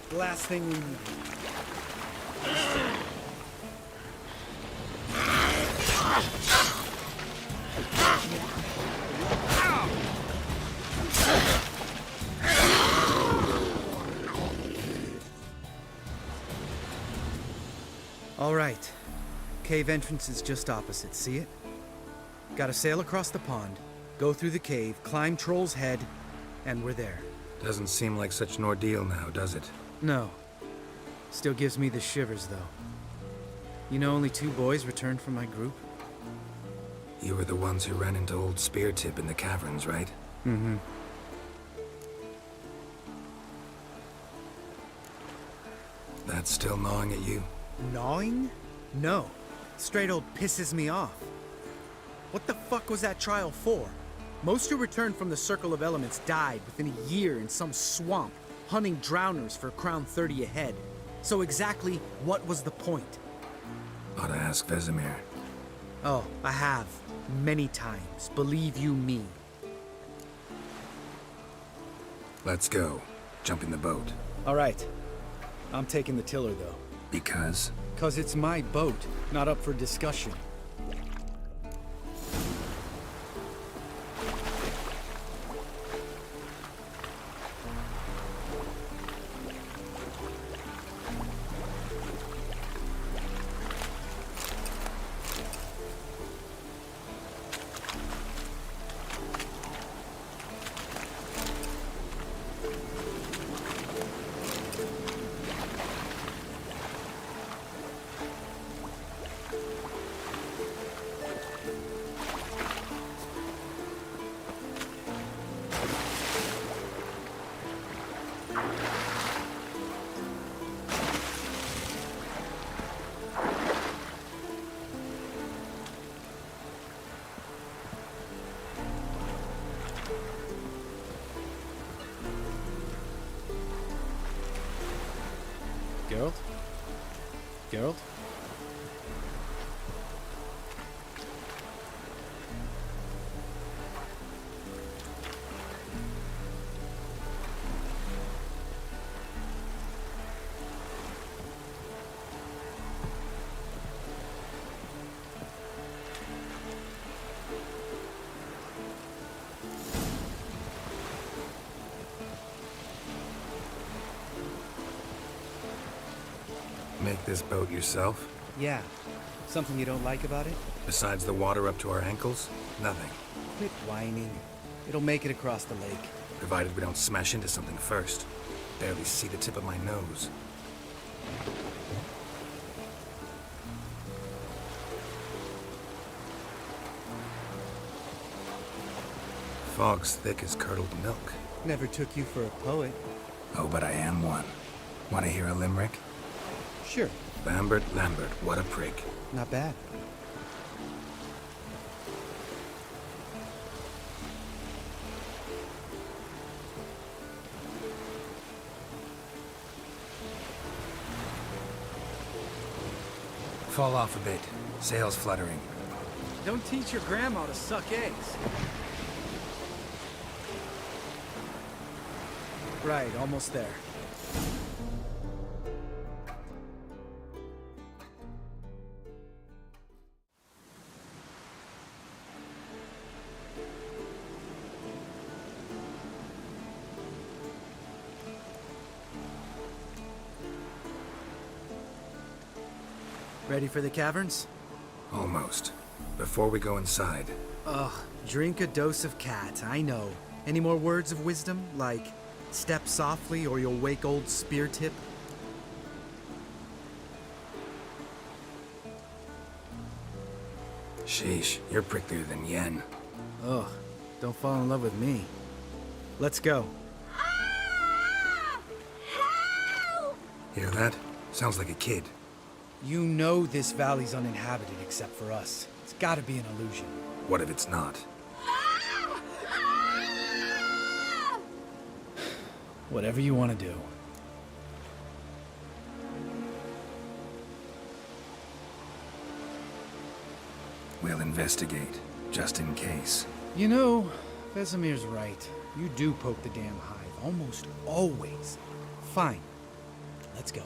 The last thing we need. All right. Cave entrance is just opposite, see it? Gotta sail across the pond, go through the cave, climb Troll's Head, and we're there. Doesn't seem like such an ordeal now, does it? No. Still gives me the shivers, though. You know only 2 boys returned from my group? You were the ones who ran into old Spear Tip in the caverns, right? Mm-hmm. That's still gnawing at you? Gnawing? No. Straight old pisses me off. What the fuck was that trial for? Most who returned from the Circle of Elements died within a year in some swamp, hunting drowners for Crown 30 a head. So exactly what was the point? Ought to ask Vesemir. Oh, I have. Many times. Believe you me. Let's go. Jump in the boat. All right. I'm taking the tiller, though. Because? 'Cause it's my boat, not up for discussion. Geralt? Geralt? Make this boat yourself? Yeah. Something you don't like about it? Besides the water up to our ankles? Nothing. Quit whining. It'll make it across the lake. Provided we don't smash into something first. Barely see the tip of my nose. Fog's thick as curdled milk. Never took you for a poet. Oh, but I am one. Want to hear a limerick? Sure. Lambert, what a prick. Not bad. Fall off a bit. Sails fluttering. Don't teach your grandma to suck eggs. Right, almost there. Ready for the caverns? Almost. Before we go inside. Ugh, drink a dose of cat, I know. Any more words of wisdom, like step softly or you'll wake old Spear Tip? Sheesh, you're pricklier than Yen. Ugh, don't fall in love with me. Let's go. Hear that? Sounds like a kid. You know this valley's uninhabited except for us. It's gotta be an illusion. What if it's not? Whatever you want to do. We'll investigate, just in case. You know, Vesemir's right. You do poke the damn hive, almost always. Fine. Let's go.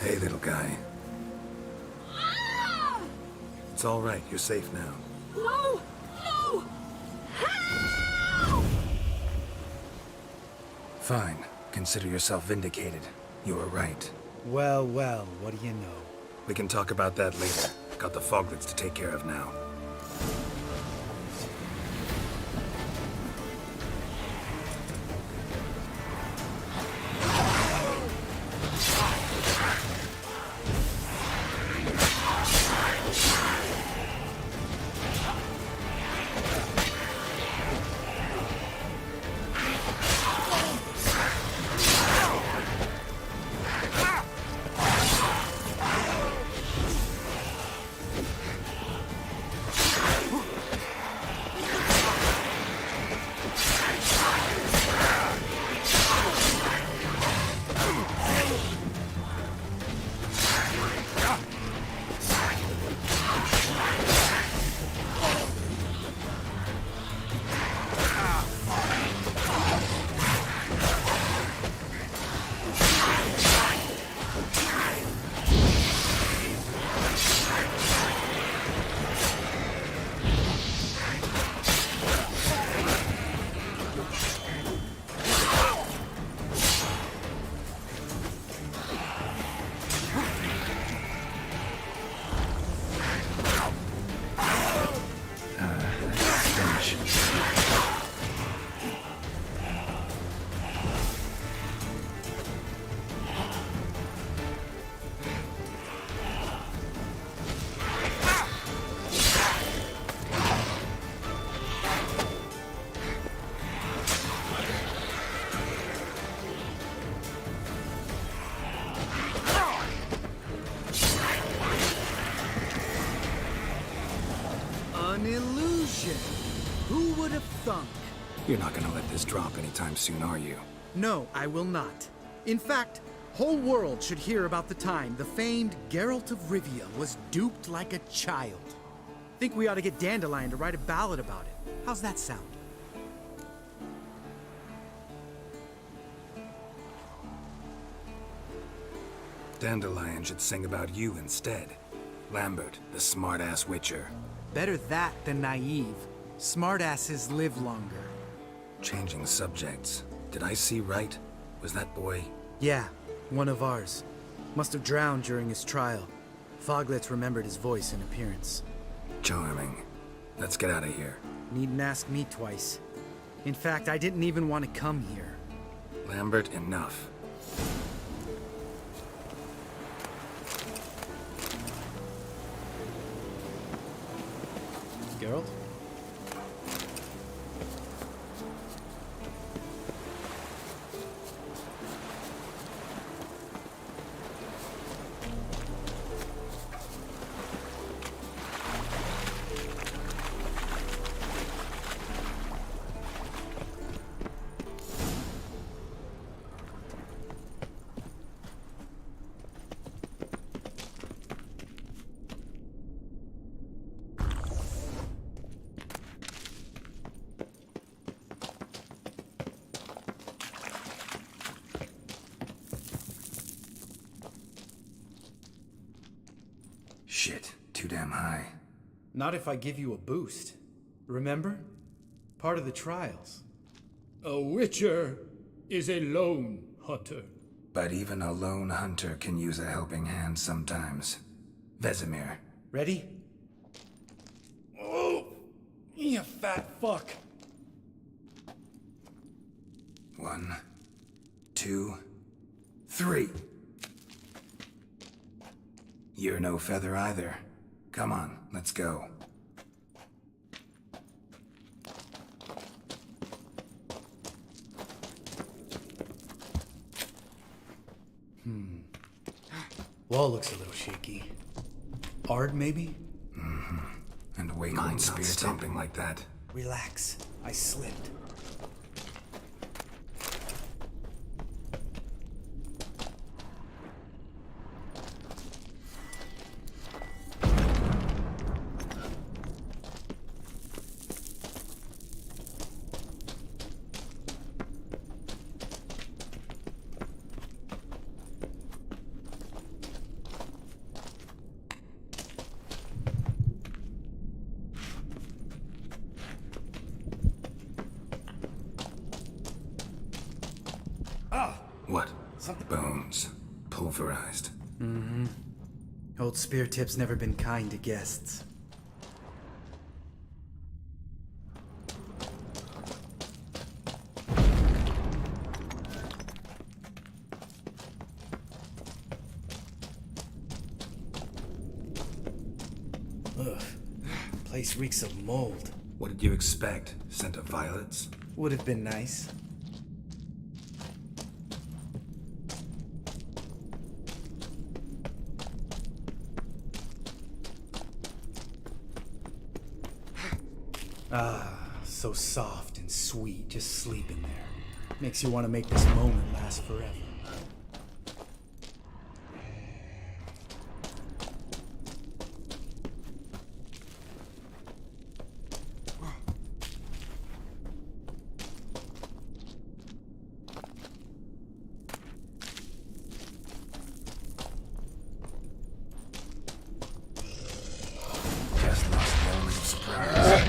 Hey, little guy. It's all right. You're safe now. No! No! Help! Fine. Consider yourself vindicated. You were right. Well, well, what do you know? We can talk about that later. Got the foglets to take care of now. An illusion! Who would have thunk? You're not gonna let this drop anytime soon, are you? No, I will not. In fact, whole world should hear about the time the famed Geralt of Rivia was duped like a child. Think we ought to get Dandelion to write a ballad about it. How's that sound? Dandelion should sing about you instead. Lambert, the smart-ass witcher. Better that than naive. Smartasses live longer. Changing subjects. Did I see right? Was that boy? Yeah, one of ours. Must have drowned during his trial. Foglets remembered his voice and appearance. Charming. Let's get out of here. Needn't ask me twice. In fact, I didn't even want to come here. Lambert, enough. Geralt? Shit, too damn high. Not if I give you a boost. Remember? Part of the trials. A witcher is a lone hunter. But even a lone hunter can use a helping hand sometimes. Vesemir. Ready? Oh, you fat fuck. 1, 2, 3. You're no feather either. Come on, let's go. Wall looks a little shaky. Ard, maybe? And Wakelin spear thumping like that. Relax. I slipped. What? Bones. Pulverized. Mm-hmm. Old Spear Tip's never been kind to guests. Ugh. Place reeks of mold. What did you expect? Scent of violets? Would have been nice. Ah, so soft and sweet, just sleeping there. Makes you want to make this moment last forever. Just lost the element of surprise.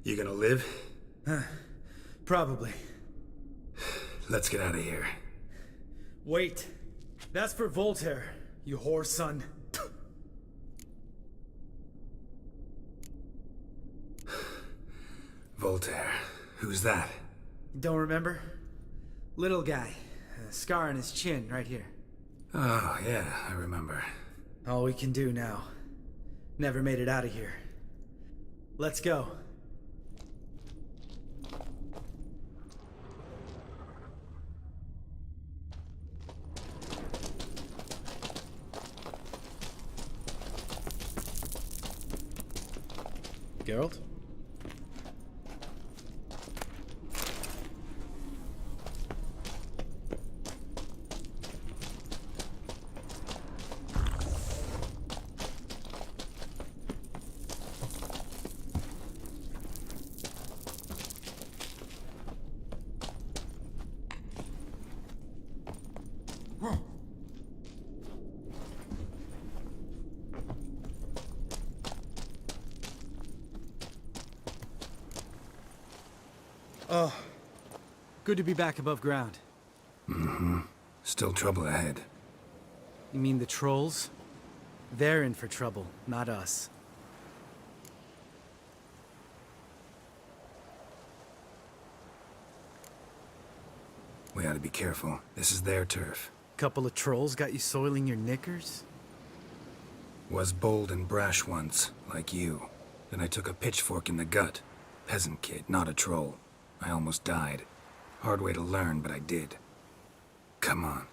You gonna live? Probably. Let's get out of here. Wait. That's for Voltaire, you whore son. Voltaire. Who's that? Don't remember? Little guy. A scar on his chin, right here. Oh, yeah, I remember. All we can do now. Never made it out of here. Let's go. Geralt? Oh, good to be back above ground. Mm-hmm. Still trouble ahead. You mean the trolls? They're in for trouble, not us. We ought to be careful. This is their turf. Couple of trolls got you soiling your knickers? Was bold and brash once, like you. Then I took a pitchfork in the gut. Peasant kid, not a troll. I almost died. Hard way to learn, but I did. Come on.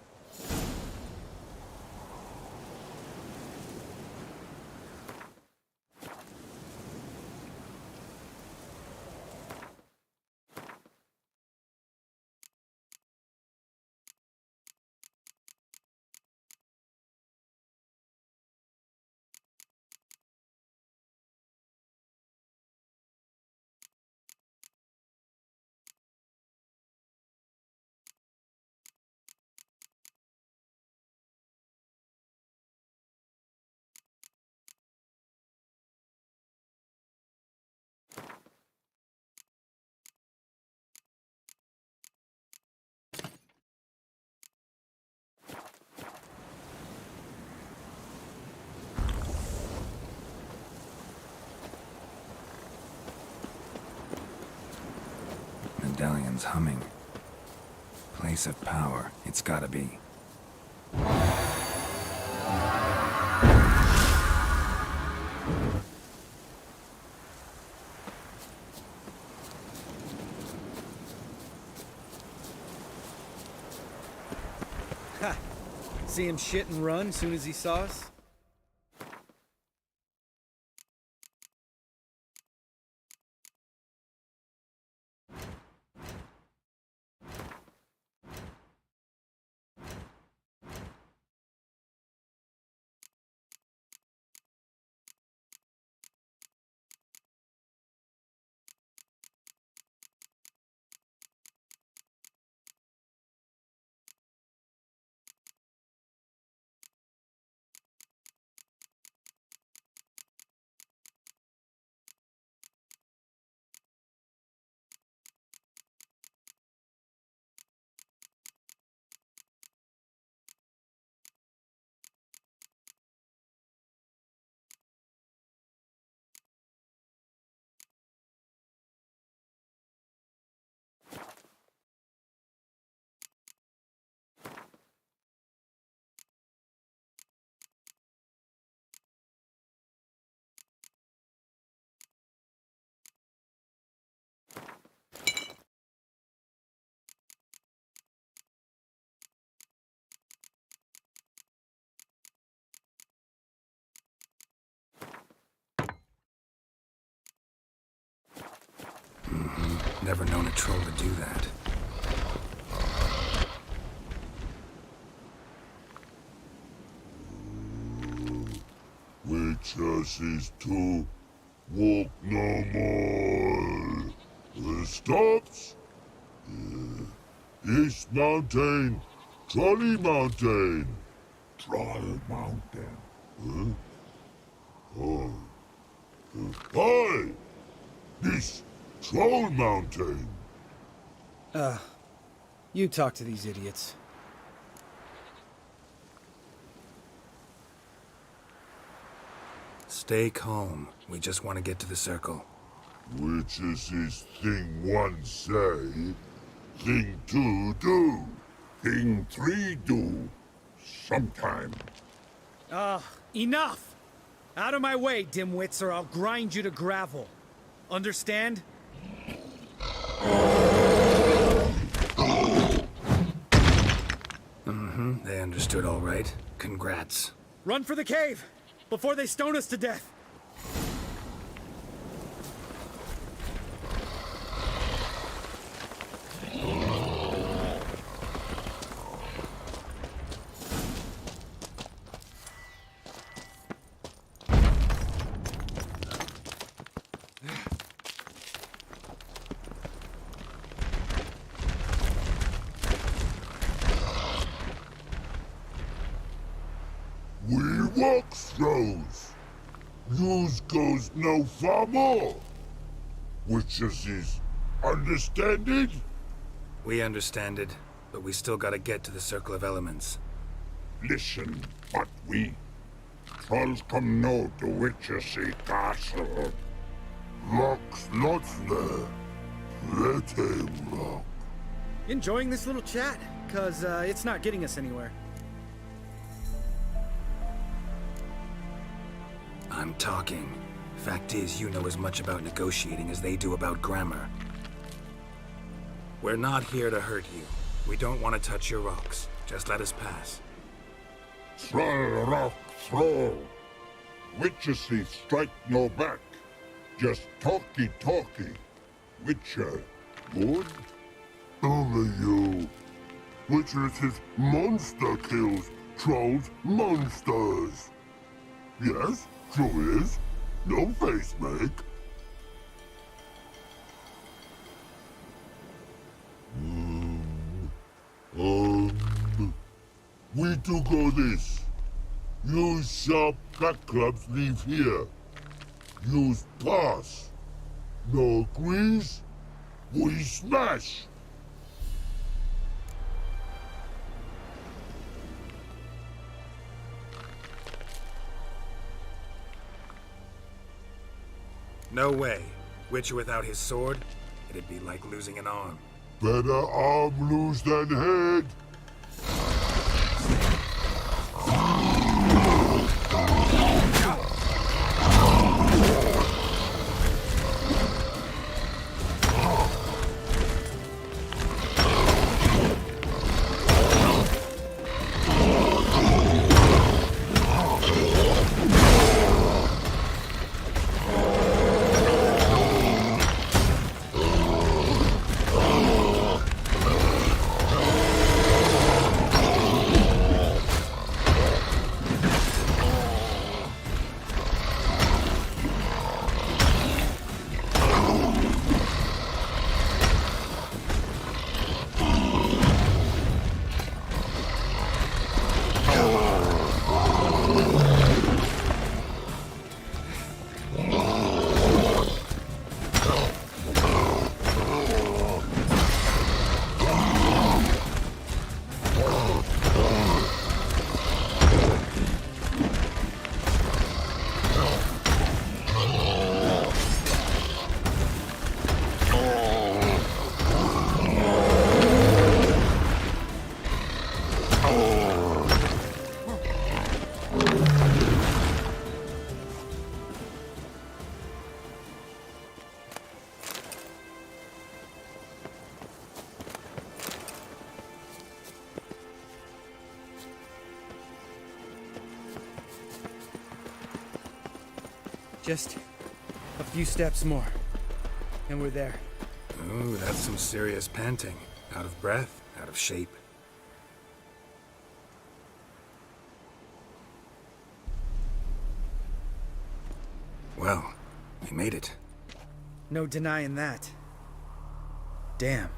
Someone's humming. Place of power, it's gotta be. Ha! See him shit and run soon as he saw us? Never known a troll to do that. Witches is to walk no more. Stops? East Mountain, Trolley Mountain. Troll Mountain. Huh? Oh. Hi! This Troll Mountain. You talk to these idiots. Stay calm. We just want to get to the circle. Which is his thing one say, thing two do, thing three do, sometime. Enough! Out of my way, dimwits, or I'll grind you to gravel. Understand? They understood all right. Congrats. Run for the cave! Before they stone us to death! We walk throws. News goes no far more. Which is understand it? We understand it, but we still gotta get to the Circle of Elements. Listen, but we trolls come know the Witchersea Castle. Rock's lots there. Let him rock. Enjoying this little chat? Cause, it's not getting us anywhere. I'm talking. Fact is, you know as much about negotiating as they do about grammar. We're not here to hurt you. We don't want to touch your rocks. Just let us pass. Troll rock throw. Witchersea strike no back. Just talky. Witcher, good? Only you. Witcher's monster kills. Trolls monsters. Yes, true is. No face make. We do go this. Use sharp cut clubs leave here. Use pass. No agrees? We smash. No way. Witcher without his sword? It'd be like losing an arm. Better arm loose than head. Just a few steps more, and we're there. Ooh, that's some serious panting. Out of breath, out of shape. Well, we made it. No denying that. Damn.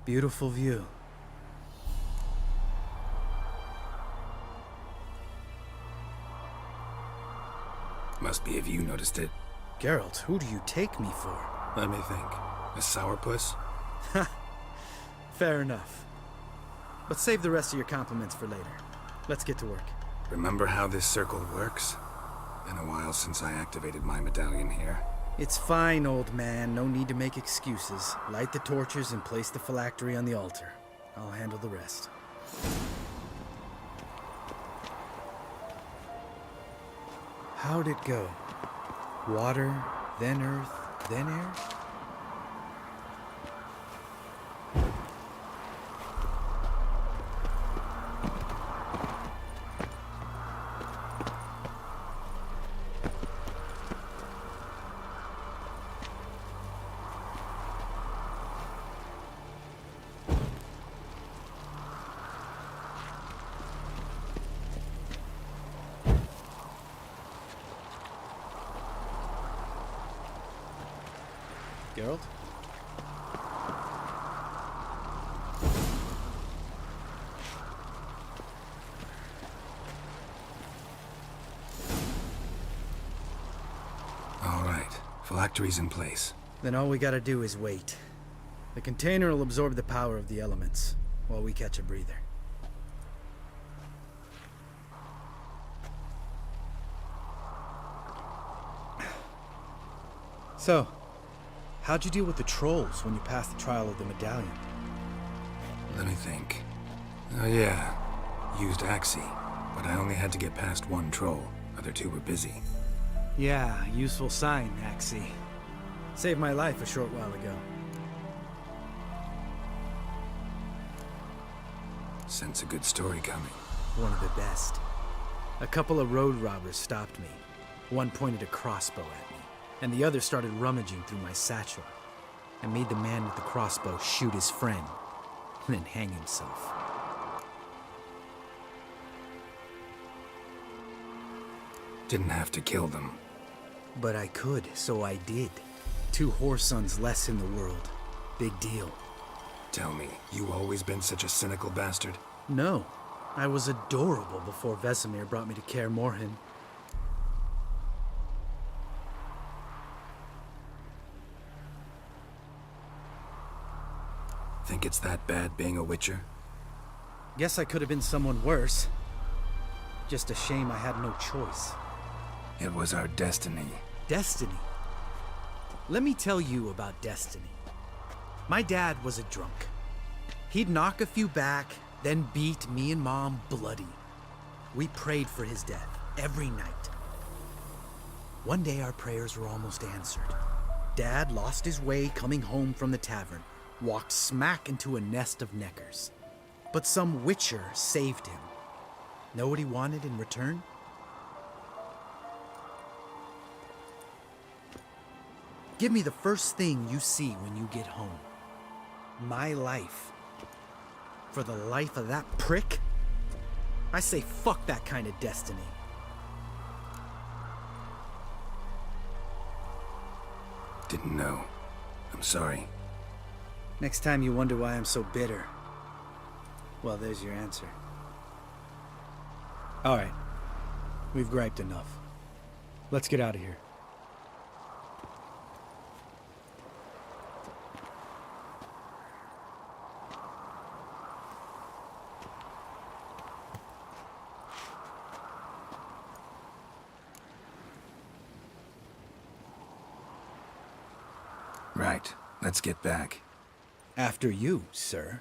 Beautiful view. Must be if you noticed it. Geralt, who do you take me for? Let me think. A sourpuss? Fair enough. But save the rest of your compliments for later. Let's get to work. Remember how this circle works? Been a while since I activated my medallion here. It's fine, old man. No need to make excuses. Light the torches and place the phylactery on the altar. I'll handle the rest. How'd it go? Water, then earth, then air? Geralt? All right, phylactery's in place. Then all we gotta do is wait. The container will absorb the power of the elements, while we catch a breather. So, how'd you deal with the trolls when you passed the trial of the medallion? Let me think. Oh yeah, used Axie, but I only had to get past one troll. Other two were busy. Yeah, useful sign, Axie. Saved my life a short while ago. Sense a good story coming. One of the best. A couple of road robbers stopped me. One pointed a crossbow at me, and the other started rummaging through my satchel. I made the man with the crossbow shoot his friend, and then hang himself. Didn't have to kill them. But I could, so I did. 2 whoresons less in the world. Big deal. Tell me, you always been such a cynical bastard? No. I was adorable before Vesemir brought me to Kaer Morhen. Think it's that bad being a Witcher? Guess I could have been someone worse. Just a shame I had no choice. It was our destiny. Destiny? Let me tell you about destiny. My dad was a drunk. He'd knock a few back, then beat me and Mom bloody. We prayed for his death every night. One day our prayers were almost answered. Dad lost his way coming home from the tavern, walked smack into a nest of neckers. But some witcher saved him. Know what he wanted in return? Give me the first thing you see when you get home. My life. For the life of that prick? I say fuck that kind of destiny. Didn't know. I'm sorry. Next time you wonder why I'm so bitter, well, there's your answer. All right. We've griped enough. Let's get out of here. Right. Let's get back. After you, sir.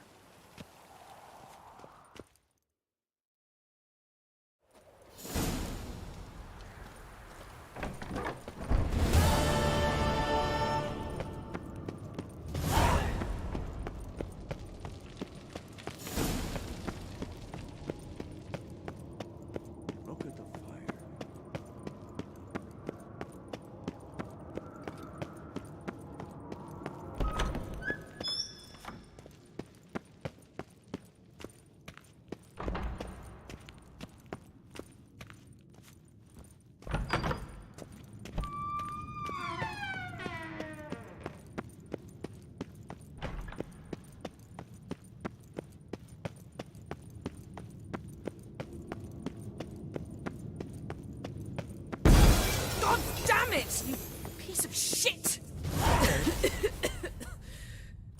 God damn it, you piece of shit!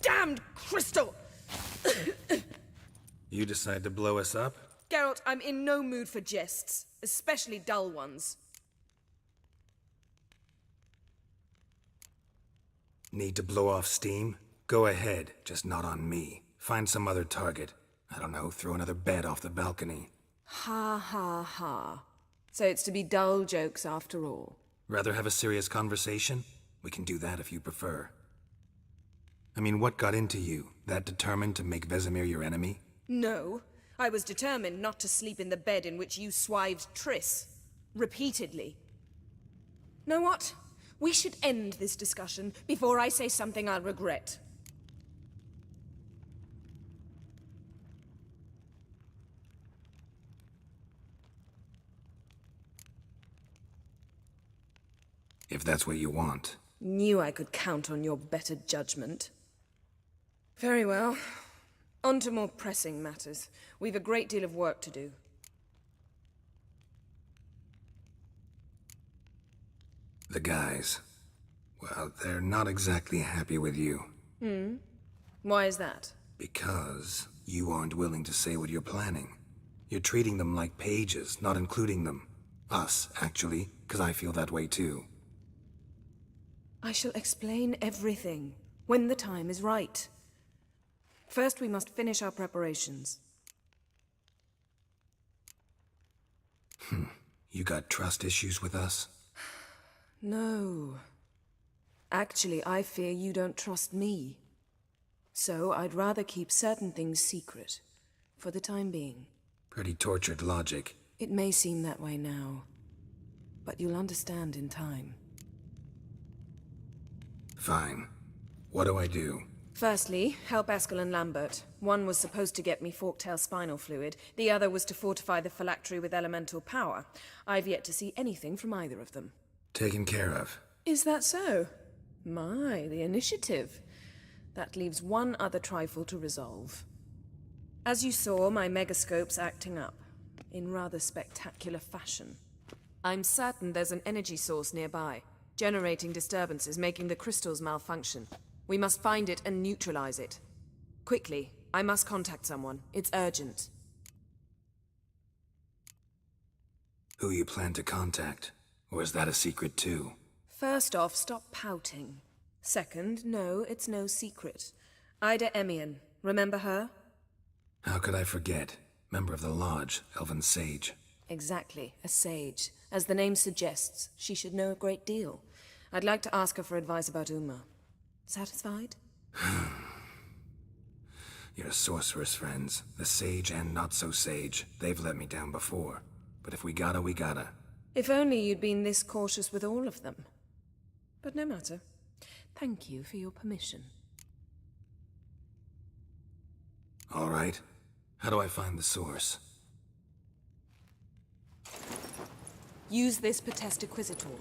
Damned crystal! You decide to blow us up? Geralt, I'm in no mood for jests, especially dull ones. Need to blow off steam? Go ahead, just not on me. Find some other target. I don't know, throw another bed off the balcony. Ha ha ha. So it's to be dull jokes after all. Rather have a serious conversation? We can do that if you prefer. I mean, what got into you? That determined to make Vesemir your enemy? No. I was determined not to sleep in the bed in which you swived Triss. Repeatedly. Know what? We should end this discussion before I say something I'll regret. If that's what you want. Knew I could count on your better judgment. Very well. On to more pressing matters. We've a great deal of work to do. The guys. Well, they're not exactly happy with you. Hmm? Why is that? Because you aren't willing to say what you're planning. You're treating them like pages, not including them. Us, actually, because I feel that way too. I shall explain everything when the time is right. First, we must finish our preparations. You got trust issues with us? No. Actually, I fear you don't trust me. So I'd rather keep certain things secret, for the time being. Pretty tortured logic. It may seem that way now, but you'll understand in time. Fine. What do I do? Firstly, help Eskel and Lambert. One was supposed to get me forktail spinal fluid, the other was to fortify the phylactery with elemental power. I've yet to see anything from either of them. Taken care of. Is that so? My, the initiative. That leaves one other trifle to resolve. As you saw, my megascope's acting up, in rather spectacular fashion. I'm certain there's an energy source nearby, generating disturbances, making the crystals malfunction. We must find it and neutralize it. Quickly, I must contact someone. It's urgent. Who you plan to contact? Or is that a secret too? First off, stop pouting. Second, no, it's no secret. Ida Emian. Remember her? How could I forget? Member of the Lodge, Elven Sage. Exactly, a sage. As the name suggests, she should know a great deal. I'd like to ask her for advice about Uma. Satisfied? Your sorceress friends, the sage and not-so-sage, they've let me down before. But if we gotta, we gotta. If only you'd been this cautious with all of them. But no matter. Thank you for your permission. All right. How do I find the source? Use this Potestaquizitor.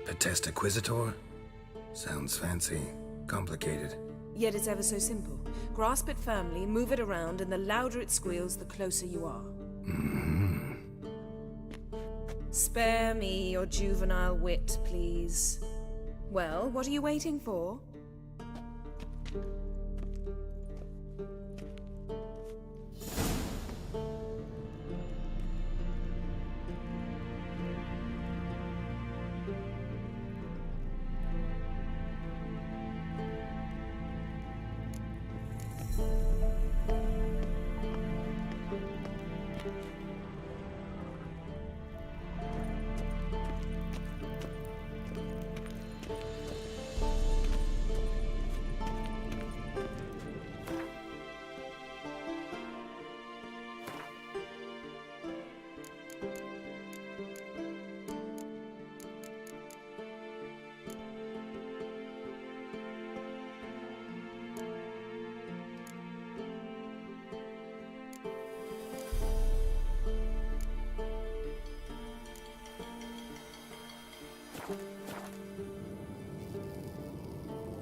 Potestaquizitor? Sounds fancy. Complicated. Yet it's ever so simple. Grasp it firmly, move it around, and the louder it squeals, the closer you are. Mm-hmm. Spare me your juvenile wit, please. Well, what are you waiting for?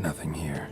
Nothing here.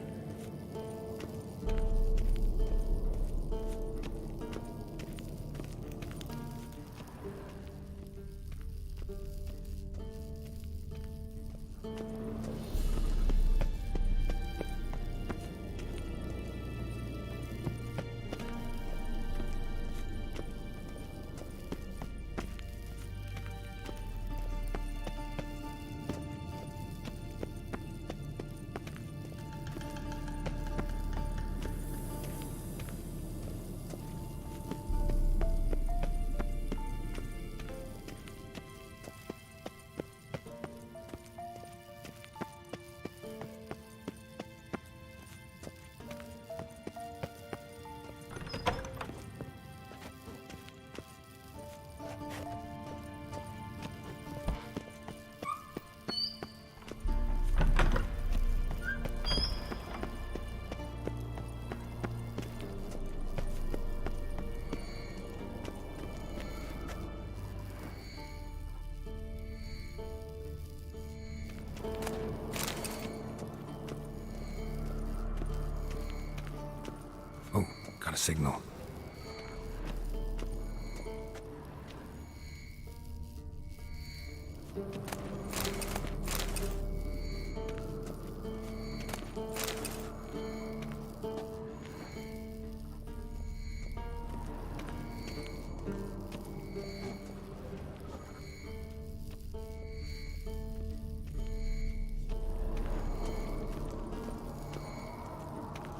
Got a signal.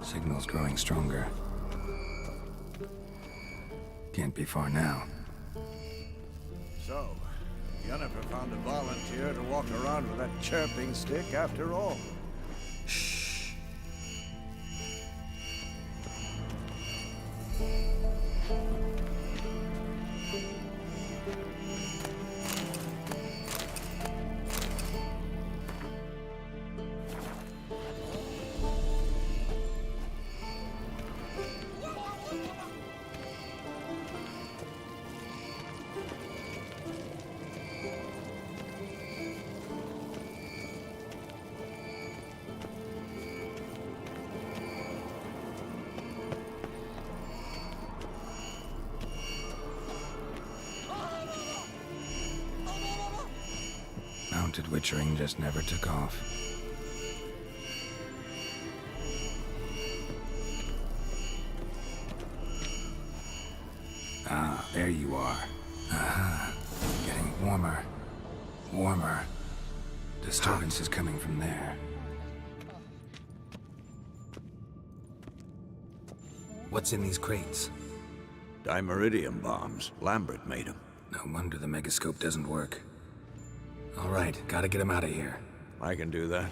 Signal's growing stronger. Can't be far now. So, Yennefer found a volunteer to walk around with that chirping stick after all. Shh. Mounted witchering just never took off. Ah, there you are. Aha. Getting warmer. Warmer. Disturbance is coming from there. What's in these crates? Dimeridium bombs. Lambert made them. No wonder the megascope doesn't work. All right, gotta get him out of here. I can do that.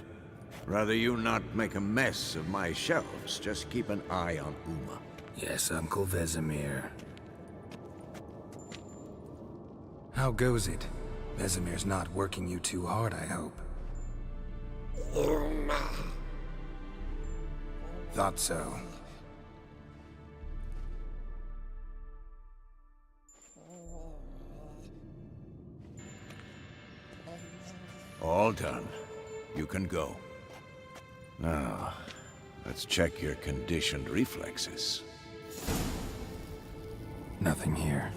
Rather you not make a mess of my shelves. Just keep an eye on Uma. Yes, Uncle Vesemir. How goes it? Vesemir's not working you too hard, I hope. Uma. Thought so. All done. You can go. Now, let's check your conditioned reflexes. Nothing here.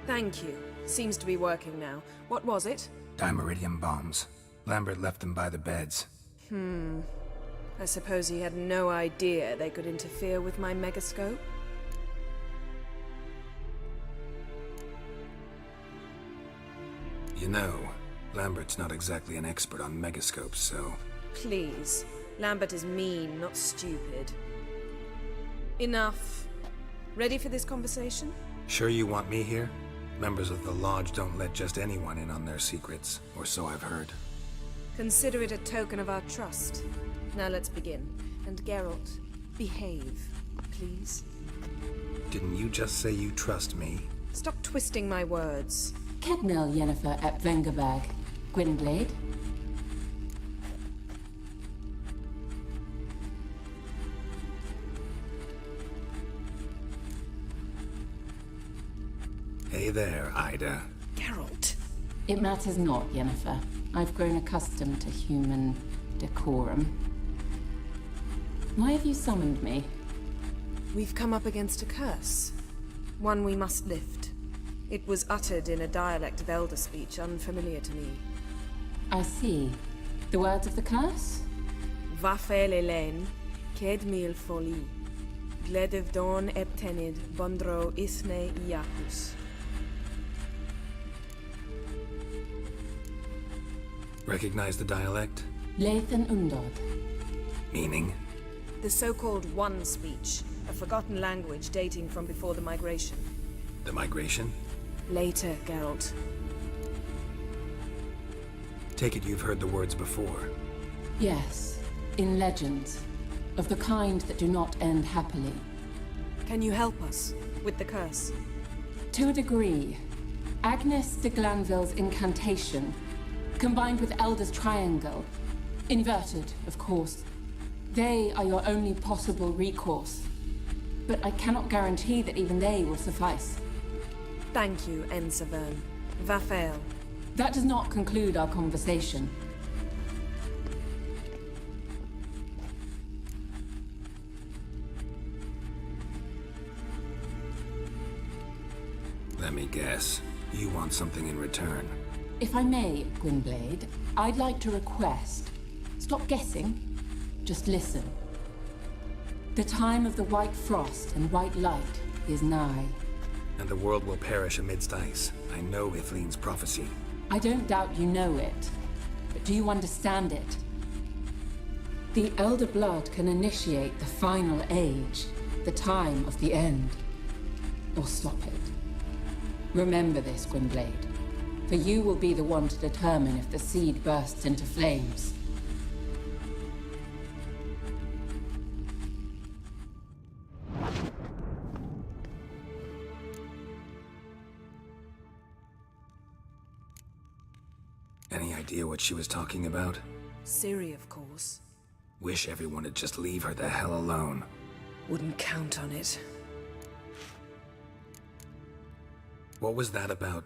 Thank you. Seems to be working now. What was it? Dimeridium bombs. Lambert left them by the beds. I suppose he had no idea they could interfere with my megascope? You know, Lambert's not exactly an expert on megascopes, so... Please. Lambert is mean, not stupid. Enough. Ready for this conversation? Sure you want me here? Members of the Lodge don't let just anyone in on their secrets, or so I've heard. Consider it a token of our trust. Now let's begin. And Geralt, behave, please. Didn't you just say you trust me? Stop twisting my words. Kednel Yennefer at Vengerberg. Gwynblade. Hey there, Ida. Geralt. It matters not, Yennefer. I've grown accustomed to human decorum. Why have you summoned me? We've come up against a curse. One we must lift. It was uttered in a dialect of Elder speech unfamiliar to me. I see. The words of the curse? Vafel Elaine, Ked mil foli, Gledev don eptenid, Bondro isne iacus. Recognize the dialect? Lathan Undod. Meaning? The so-called One speech, a forgotten language dating from before the migration. The migration? Later, Geralt. Take it you've heard the words before. Yes, in legends. Of the kind that do not end happily. Can you help us with the curse? To a degree. Agnes de Glanville's incantation, combined with Elder's triangle, inverted, of course. They are your only possible recourse. But I cannot guarantee that even they will suffice. Thank you, Ensavern. Vafel. That does not conclude our conversation. Let me guess. You want something in return. If I may, Gwynblade, I'd like to request. Stop guessing. Just listen. The time of the white frost and white light is nigh. And the world will perish amidst ice. I know Ithleen's prophecy. I don't doubt you know it. But do you understand it? The Elder Blood can initiate the final age, the time of the end. Or stop it. Remember this, Gwynblade. For you will be the one to determine if the seed bursts into flames. Any idea what she was talking about? Ciri, of course. Wish everyone would just leave her the hell alone. Wouldn't count on it. What was that about?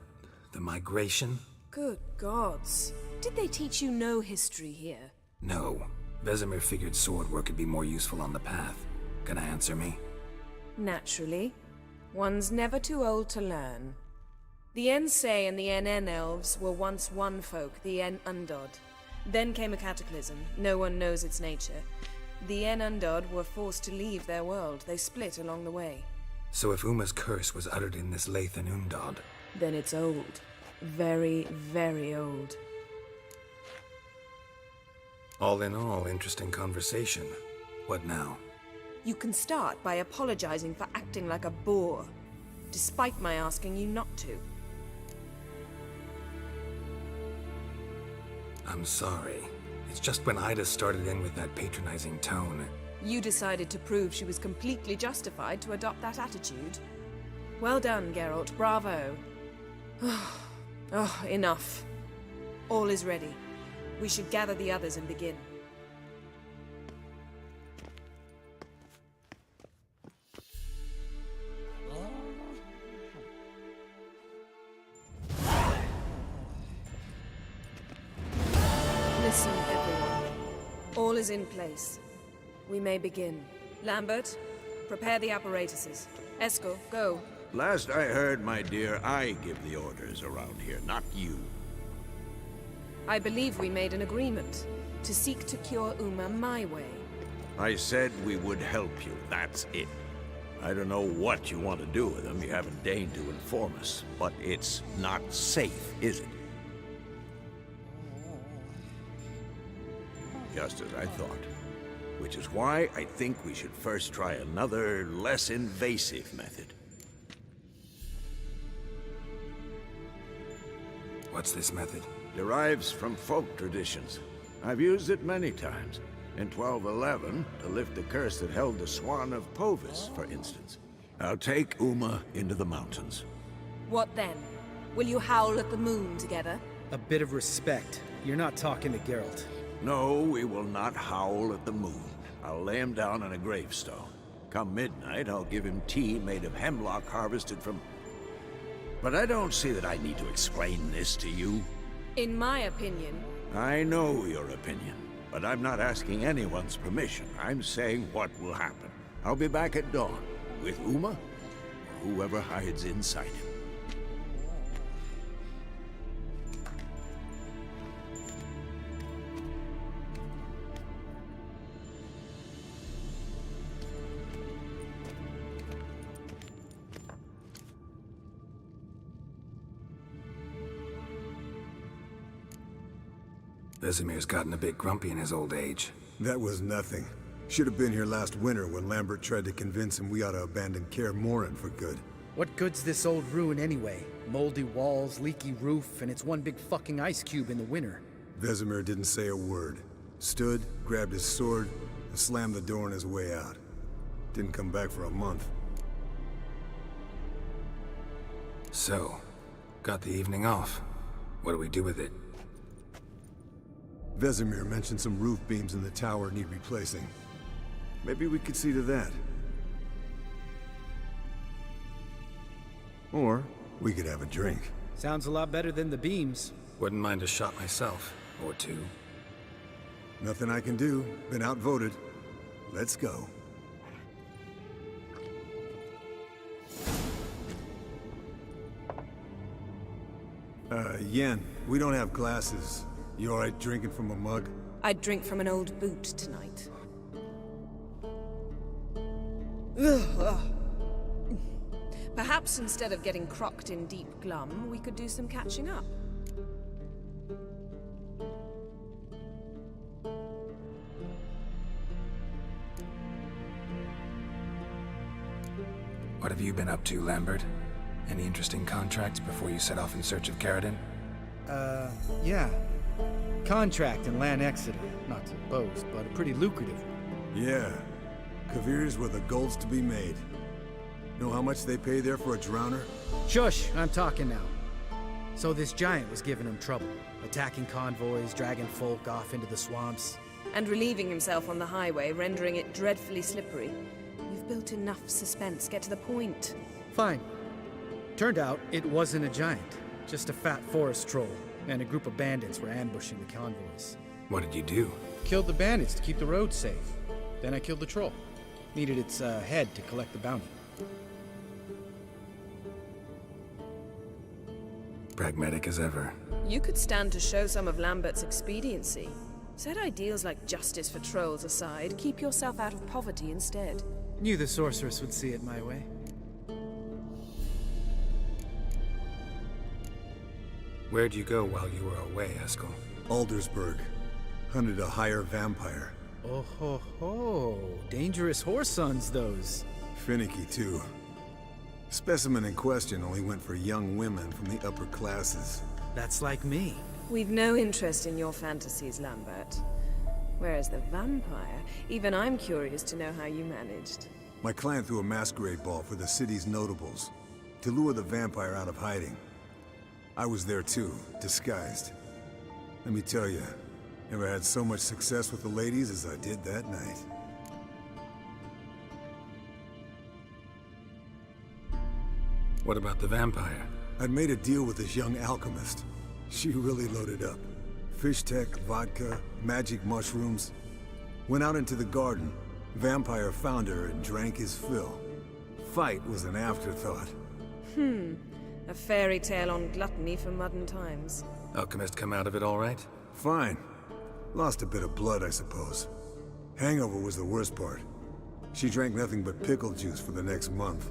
The migration? Good gods. Did they teach you no history here? No. Vesemir figured sword work could be more useful on the path. Gonna answer me? Naturally. One's never too old to learn. The Ensei and the NN elves were once one folk, the En Undod. Then came a cataclysm. No one knows its nature. The En Undod were forced to leave their world. They split along the way. So if Uma's curse was uttered in this Lathan Undod... Then it's old. Very, very old. All in all, interesting conversation. What now? You can start by apologizing for acting like a boor, despite my asking you not to. I'm sorry. It's just when Ida started in with that patronizing tone. You decided to prove she was completely justified to adopt that attitude. Well done, Geralt. Bravo. Oh, enough. All is ready. We should gather the others and begin. Listen, everyone. All is in place. We may begin. Lambert, prepare the apparatuses. Eskel, go. Last I heard, my dear, I give the orders around here, not you. I believe we made an agreement to seek to cure Uma my way. I said we would help you, that's it. I don't know what you want to do with them, you haven't deigned to inform us, but it's not safe, is it? Just as I thought. Which is why I think we should first try another, less invasive method. What's this method? Derives from folk traditions. I've used it many times. In 1211, to lift the curse that held the Swan of Povis, for instance. I'll take Uma into the mountains. What then? Will you howl at the moon together? A bit of respect. You're not talking to Geralt. No, we will not howl at the moon. I'll lay him down on a gravestone. Come midnight, I'll give him tea made of hemlock harvested from... But I don't see that I need to explain this to you. In my opinion... I know your opinion, but I'm not asking anyone's permission. I'm saying what will happen. I'll be back at dawn, with Uma, or whoever hides inside him. Vesemir's gotten a bit grumpy in his old age. That was nothing. Should have been here last winter when Lambert tried to convince him we ought to abandon Kaer Morhen for good. What good's this old ruin anyway? Moldy walls, leaky roof, and it's one big fucking ice cube in the winter. Vesemir didn't say a word. Stood, grabbed his sword, and slammed the door on his way out. Didn't come back for a month. So, got the evening off. What do we do with it? Vesemir mentioned some roof beams in the tower need replacing. Maybe we could see to that. Or we could have a drink. Sounds a lot better than the beams. Wouldn't mind a shot myself, or two. Nothing I can do. Been outvoted. Let's go. Yen, we don't have glasses. You alright drinking from a mug? I'd drink from an old boot tonight. Ugh. Perhaps instead of getting crocked in deep glum, we could do some catching up. What have you been up to, Lambert? Any interesting contracts before you set off in search of Caradon? Yeah. Contract in Lan Exeter. Not to boast, but a pretty lucrative one. Yeah. Kavir's where the gold's to be made. Know how much they pay there for a drowner? Shush! I'm talking now. So this giant was giving him trouble, attacking convoys, dragging folk off into the swamps. And relieving himself on the highway, rendering it dreadfully slippery. You've built enough suspense. Get to the point. Fine. Turned out it wasn't a giant, just a fat forest troll, and a group of bandits were ambushing the convoys. What did you do? Killed the bandits to keep the roads safe. Then I killed the troll. Needed its head to collect the bounty. Pragmatic as ever. You could stand to show some of Lambert's expediency. Set ideals like justice for trolls aside, keep yourself out of poverty instead. Knew the sorceress would see it my way. Where'd you go while you were away, Eskel? Aldersburg. Hunted a higher vampire. Oh ho ho. Dangerous horse sons, those. Finicky, too. Specimen in question only went for young women from the upper classes. That's like me. We've no interest in your fantasies, Lambert. Whereas the vampire, even I'm curious to know how you managed. My client threw a masquerade ball for the city's notables, to lure the vampire out of hiding. I was there too, disguised. Let me tell you, never had so much success with the ladies as I did that night. What about the vampire? I'd made a deal with this young alchemist. She really loaded up. Fish tech, vodka, magic mushrooms. Went out into the garden. Vampire found her and drank his fill. Fight was an afterthought. A fairy tale on gluttony for modern times. Alchemist come out of it all right? Fine. Lost a bit of blood, I suppose. Hangover was the worst part. She drank nothing but pickle juice for the next month.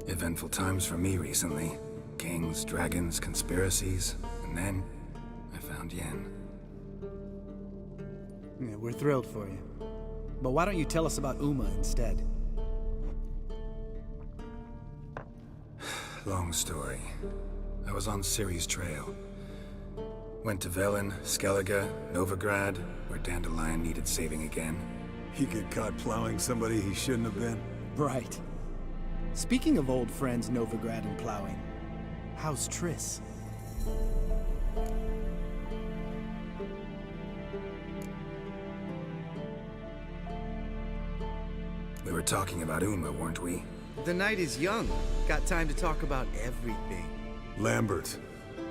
Eventful times for me recently. Kings, dragons, conspiracies, and then I found Yen. Yeah, we're thrilled for you. But why don't you tell us about Uma instead? Long story. I was on Ciri's trail. Went to Velen, Skellige, Novigrad, where Dandelion needed saving again. He get caught plowing somebody he shouldn't have been? Right. Speaking of old friends Novigrad and plowing, how's Triss? We were talking about Uma, weren't we? The night is young. Got time to talk about everything. Lambert,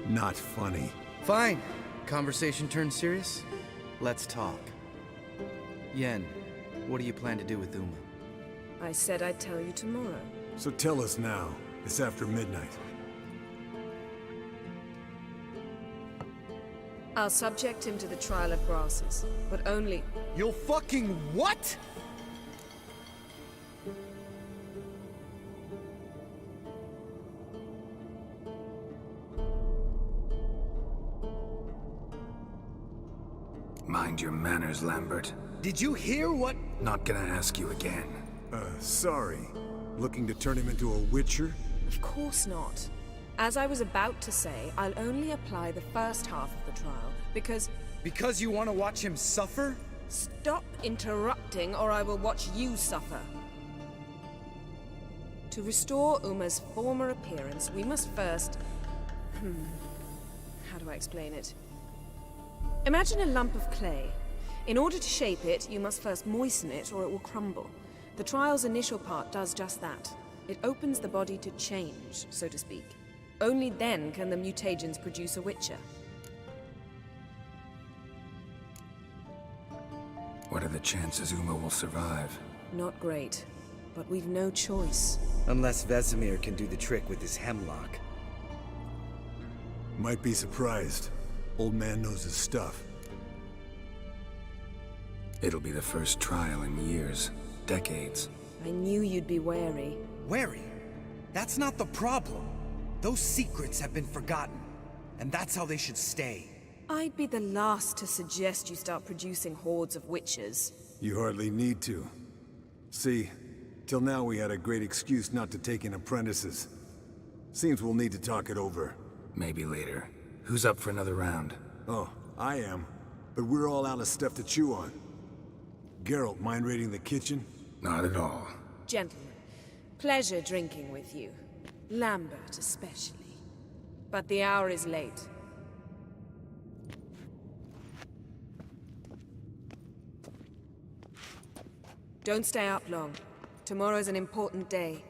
not funny. Fine. Conversation turned serious? Let's talk. Yen, what do you plan to do with Uma? I said I'd tell you tomorrow. So tell us now. It's after midnight. I'll subject him to the trial of grasses, but only... You'll fucking what?! Mind your manners, Lambert. Did you hear what? Not gonna ask you again. Sorry. Looking to turn him into a witcher? Of course not. As I was about to say, I'll only apply the first half of the trial, because... Because you want to watch him suffer? Stop interrupting, or I will watch you suffer. To restore Uma's former appearance, we must first... How do I explain it? Imagine a lump of clay. In order to shape it, you must first moisten it, or it will crumble. The trial's initial part does just that. It opens the body to change, so to speak. Only then can the mutagens produce a witcher. What are the chances Uma will survive? Not great, but we've no choice. Unless Vesemir can do the trick with his hemlock. Might be surprised. Old man knows his stuff. It'll be the first trial in years, decades. I knew you'd be wary. Wary? That's not the problem. Those secrets have been forgotten, and that's how they should stay. I'd be the last to suggest you start producing hordes of witches. You hardly need to. See, till now we had a great excuse not to take in apprentices. Seems we'll need to talk it over. Maybe later. Who's up for another round? Oh, I am. But we're all out of stuff to chew on. Geralt, mind raiding the kitchen? Not at all. Gentlemen, pleasure drinking with you. Lambert especially. But the hour is late. Don't stay up long. Tomorrow's an important day.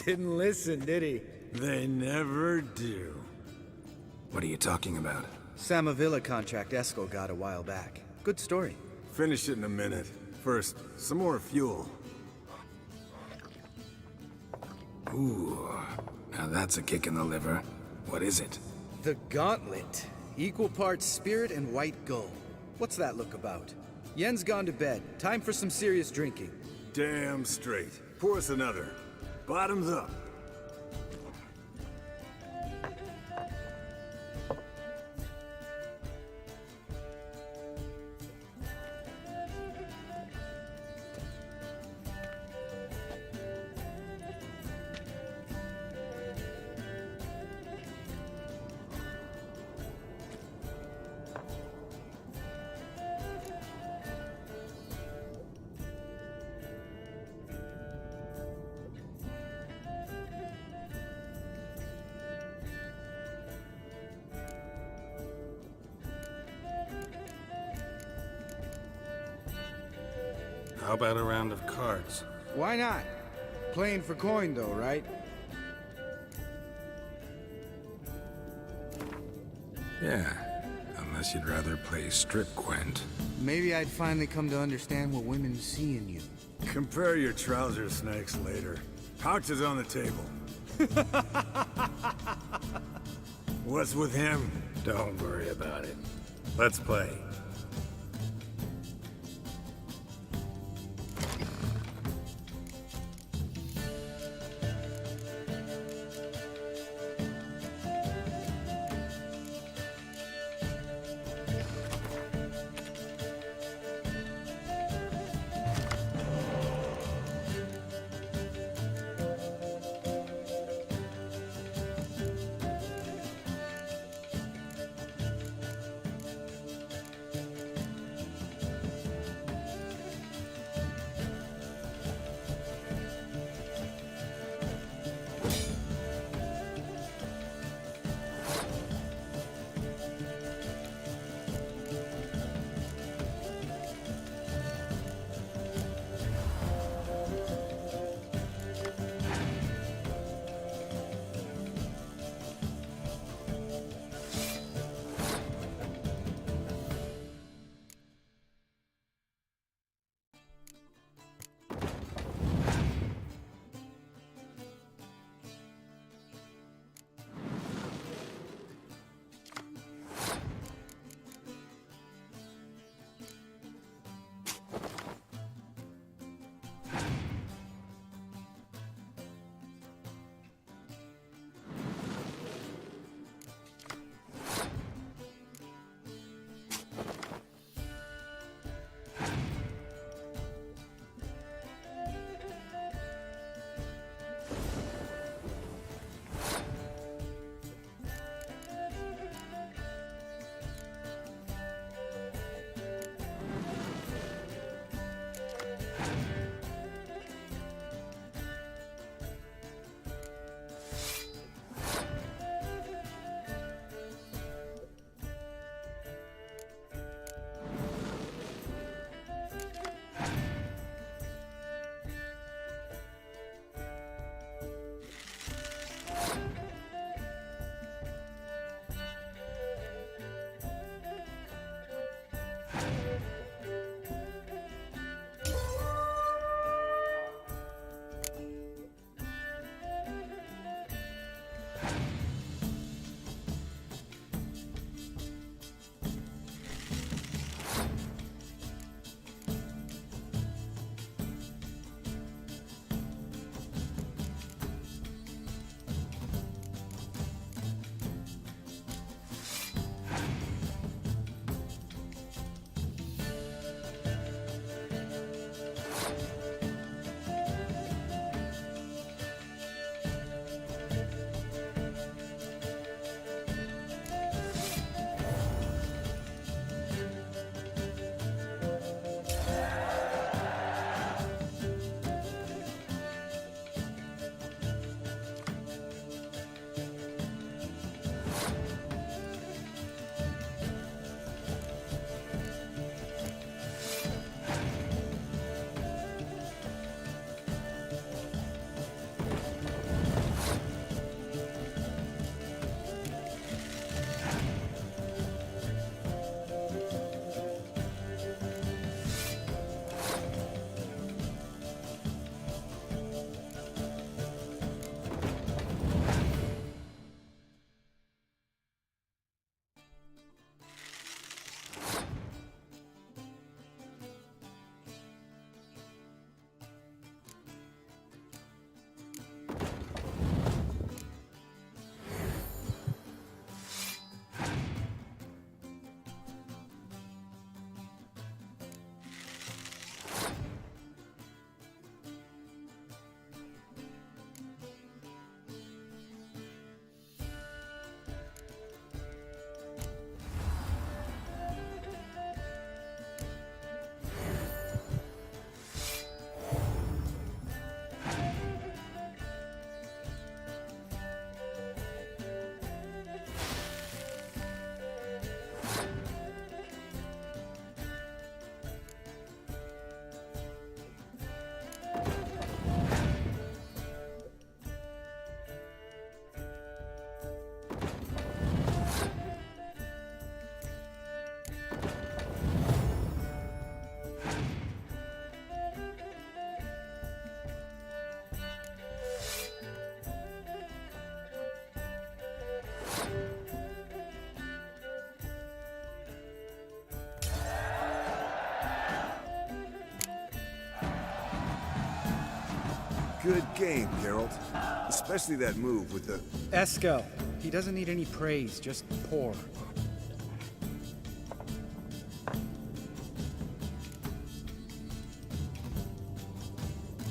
Didn't listen, did he? They never do. What are you talking about? Samavilla contract Eskel got a while back. Good story. Finish it in a minute. First, some more fuel. Ooh, now that's a kick in the liver. What is it? The Gauntlet. Equal parts spirit and white gold. What's that look about? Yen's gone to bed. Time for some serious drinking. Damn straight. Pour us another. Bottoms up. How about a round of cards? Why not? Playing for coin though, right? Yeah, unless you'd rather play strip Gwent. Maybe I'd finally come to understand what women see in you. Compare your trouser snakes later. Pouch is on the table. What's with him? Don't worry about it. Let's play. Good game, Geralt. Especially that move with the... Esco. He doesn't need any praise, just pour.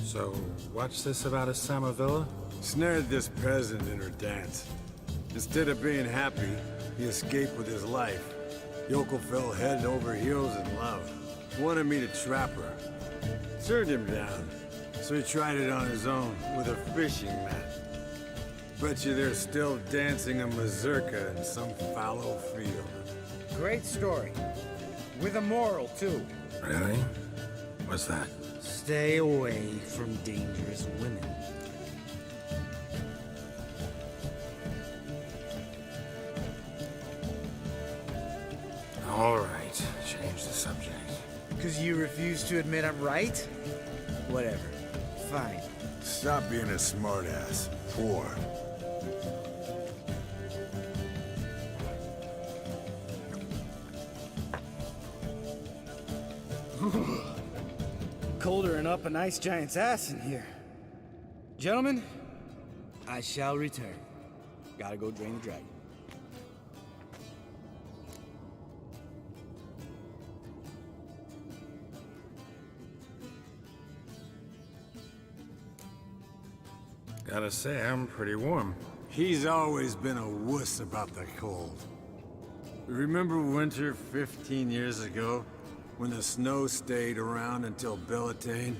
So, what's this about a Samavilla? Snared this peasant in her dance. Instead of being happy, he escaped with his life. Yoko fell head over heels in love. Wanted me to trap her. Turned him down. So he tried it on his own, with a fishing net. Bet you they're still dancing a mazurka in some fallow field. Great story. With a moral, too. Really? What's that? Stay away from dangerous women. All right, change the subject. Because you refuse to admit I'm right? Whatever. Fine. Stop being a smartass. Poor. Colder and up a nice giant's ass in here. Gentlemen, I shall return. Gotta go drain the dragon. Gotta say, I'm pretty warm. He's always been a wuss about the cold. Remember winter 15 years ago? When the snow stayed around until Bellatane?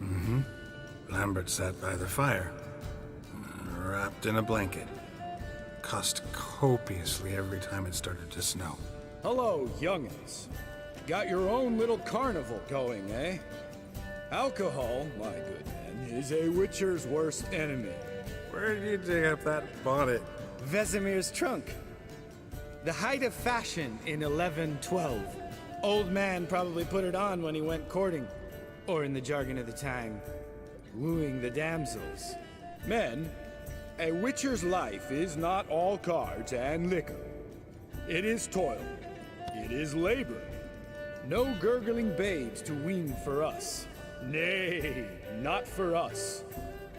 Mm-hmm. Lambert sat by the fire, wrapped in a blanket. Cussed copiously every time it started to snow. Hello, youngins. Got your own little carnival going, eh? Alcohol, my good man, is a witcher's worst enemy. Where did you dig up that bonnet? Vesemir's trunk. The height of fashion in 1112. Old man probably put it on when he went courting. Or in the jargon of the time, wooing the damsels. Men, a witcher's life is not all cards and liquor. It is toil. It is labor. No gurgling babes to wean for us. Nay, not for us.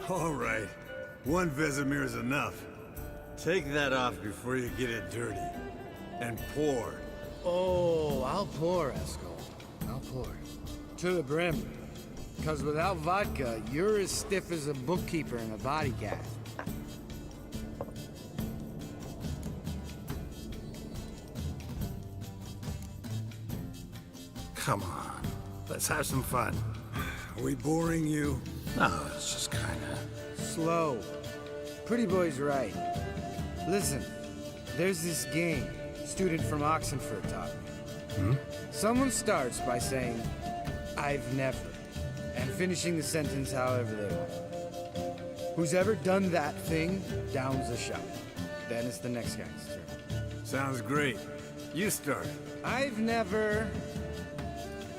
All right. One Vesemir is enough. Take that off before you get it dirty. And pour. Oh, I'll pour, Esco. I'll pour. To the brim. Because without vodka, you're as stiff as a bookkeeper in a body cast. Come on, let's have some fun. Are we boring you? No, it's just kinda... Slow. Pretty boy's right. Listen, there's this game student from Oxenford taught me. Someone starts by saying, I've never, and finishing the sentence however they want. Who's ever done that thing downs a shot. Then it's the next guy's turn. Sounds great. You start. I've never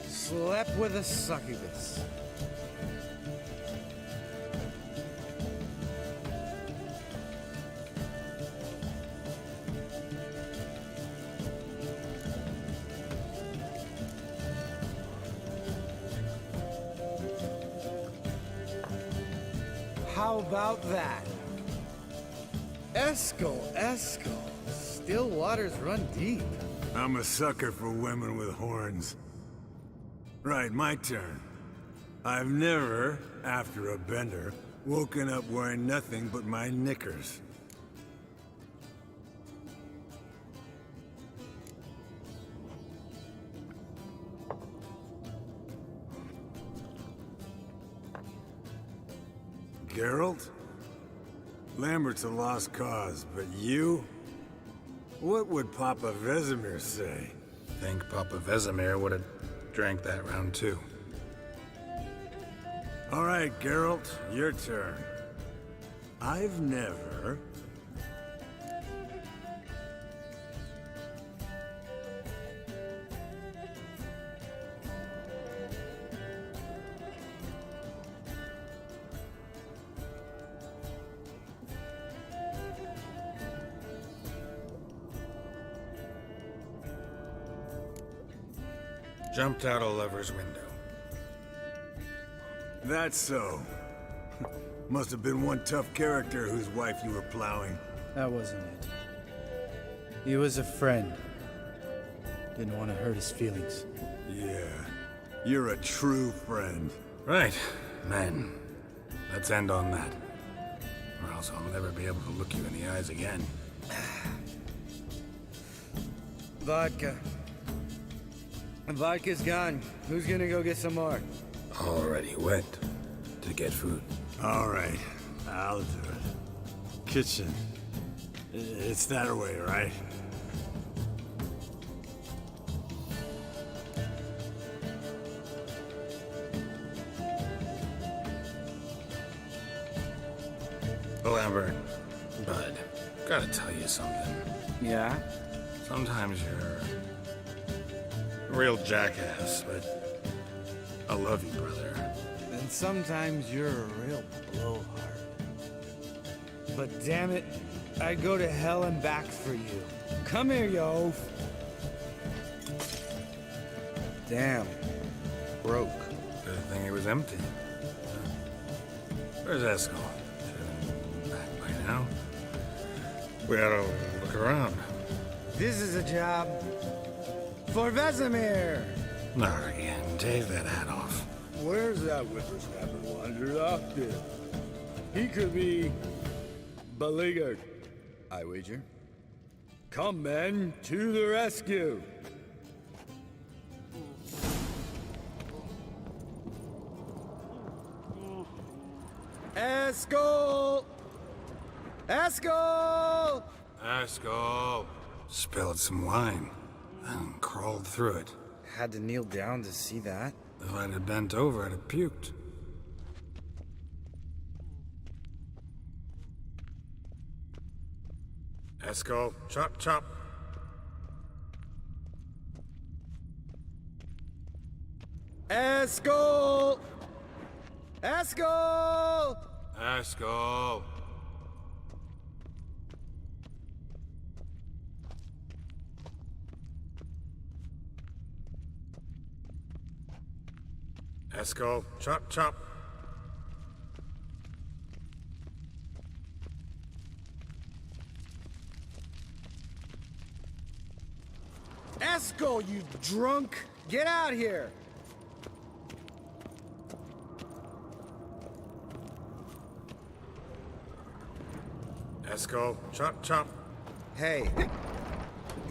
slept with a succubus. How about that? Esco. Still waters run deep. I'm a sucker for women with horns. Right, my turn. I've never, after a bender, woken up wearing nothing but my knickers. Geralt? Lambert's a lost cause, but you? What would Papa Vesemir say? Think Papa Vesemir would have drank that round too. All right, Geralt, your turn. I've never... Jumped out a lover's window. That's so. Must have been one tough character whose wife you were plowing. That wasn't it. He was a friend. Didn't want to hurt his feelings. Yeah, you're a true friend. Right, men. Let's end on that. Or else I'll never be able to look you in the eyes again. Vodka. Vodka's gone. Who's gonna go get some more? Already went to get food. All right, I'll do it. Kitchen. It's that way, right? Lambert, Bud, gotta tell you something. Yeah? Sometimes you're a real jackass, but I love you, brother. And sometimes you're a real blowhard. But damn it, I'd go to hell and back for you. Come here, you oaf. Damn. Broke. Good thing it was empty. Where's Eskel? Back by now. We ought to look around. This is a job for Vesemir. Not again. Take that hat off. Where's that whippersnapper wandered off to? He could be beleaguered, I wager. Come, men, to the rescue! Eskel! Eskel! Eskel! Spilled some wine and crawled through it. Had to kneel down to see that. If I'd have bent over, I'd have puked. Eskel, chop, chop. Eskel! Eskel! Eskel! Eskel, chop, chop. Eskel, you drunk! Get out here! Eskel, chop, chop. Hey,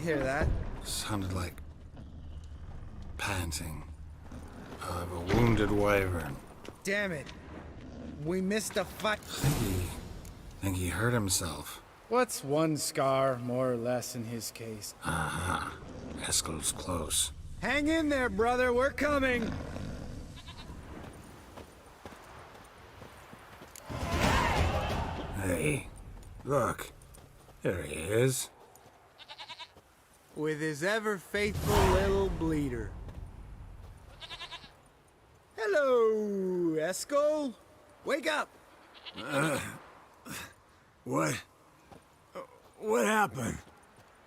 hear that? Sounded like panting of a wounded wyvern. Damn it. We missed a fight. Think he hurt himself. What's one scar, more or less, in his case? Uh-huh. Eskel's close. Hang in there, brother. We're coming. Hey, look. There he is. With his ever-faithful little bleeder. Hello, Eskel. Wake up. What? What happened?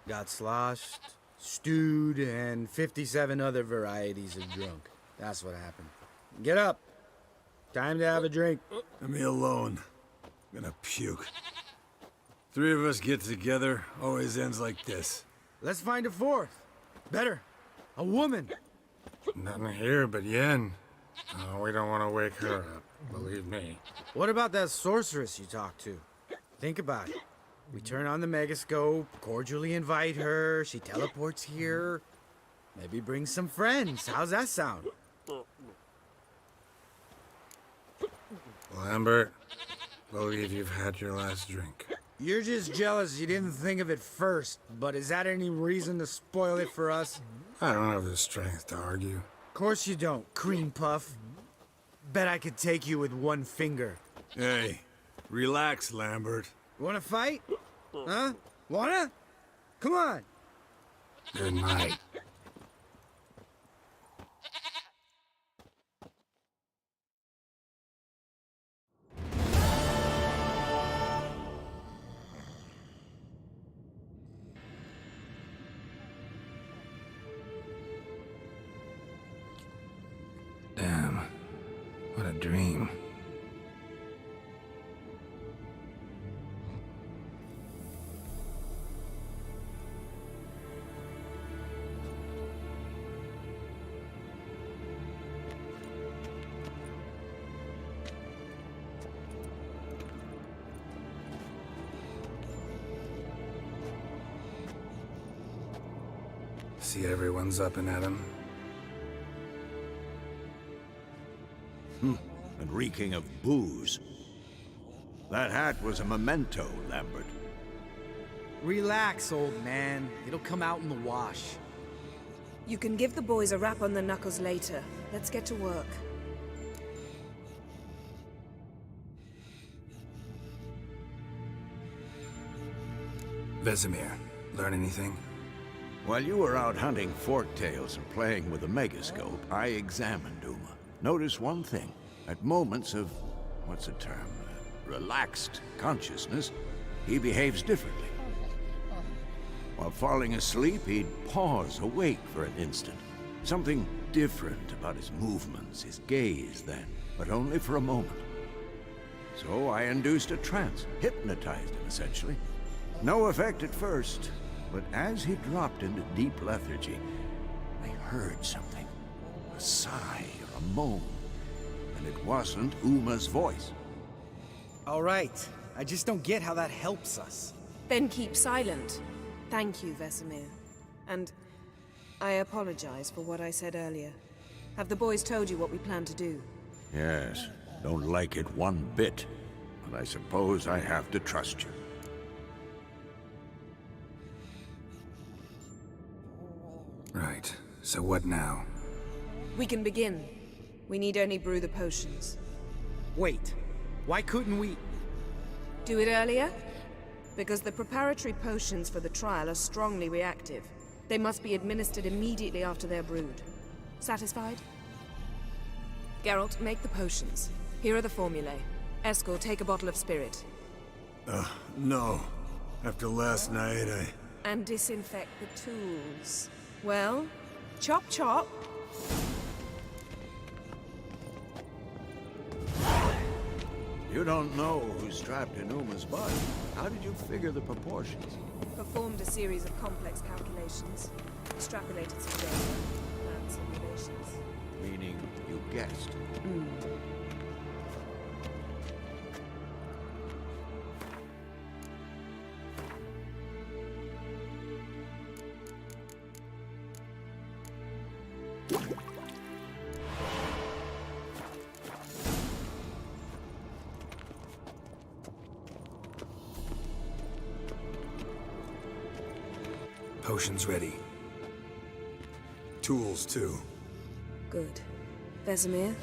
Got sloshed, stewed, and 57 other varieties of drunk. That's what happened. Get up. Time to have a drink. Leave me alone. I'm gonna puke. Three of us get together, always ends like this. Let's find a fourth. Better. A woman. Nothing here but Yen. Oh, we don't want to wake her up, believe me. What about that sorceress you talked to? Think about it. We turn on the megascope, cordially invite her, she teleports here. Maybe bring some friends. How's that sound? Lambert, believe you've had your last drink. You're just jealous you didn't think of it first, but is that any reason to spoil it for us? I don't have the strength to argue. Of course you don't, cream puff. Bet I could take you with one finger. Hey, relax, Lambert. Wanna fight? Huh? Wanna? Come on. Good night. Damn. What a dream. See everyone's up and at 'em. And reeking of booze. That hat was a memento, Lambert. Relax, old man. It'll come out in the wash. You can give the boys a rap on the knuckles later. Let's get to work. Vesemir, learn anything? While you were out hunting forktails and playing with a megascope, I examined Uma. Notice one thing. At moments of, what's the term, relaxed consciousness, he behaves differently. While falling asleep, he'd pause awake for an instant. Something different about his movements, his gaze then, but only for a moment. So I induced a trance, hypnotized him essentially. No effect at first, but as he dropped into deep lethargy, I heard something. A sigh or a moan. And it wasn't Uma's voice. All right. I just don't get how that helps us. Then keep silent. Thank you, Vesemir. And I apologize for what I said earlier. Have the boys told you what we plan to do? Yes, don't like it one bit. But I suppose I have to trust you. Right. So what now? We can begin. We need only brew the potions. Wait. Why couldn't we... Do it earlier? Because the preparatory potions for the trial are strongly reactive. They must be administered immediately after they're brewed. Satisfied? Geralt, make the potions. Here are the formulae. Eskel, take a bottle of spirit. No. After last night, And disinfect the tools. Well, chop chop. You don't know who's trapped in Uma's body. How did you figure the proportions? Performed a series of complex calculations. Extrapolated some data. Planned simulations. Meaning you guessed. Potions ready. Tools, too. Good. Vesemir?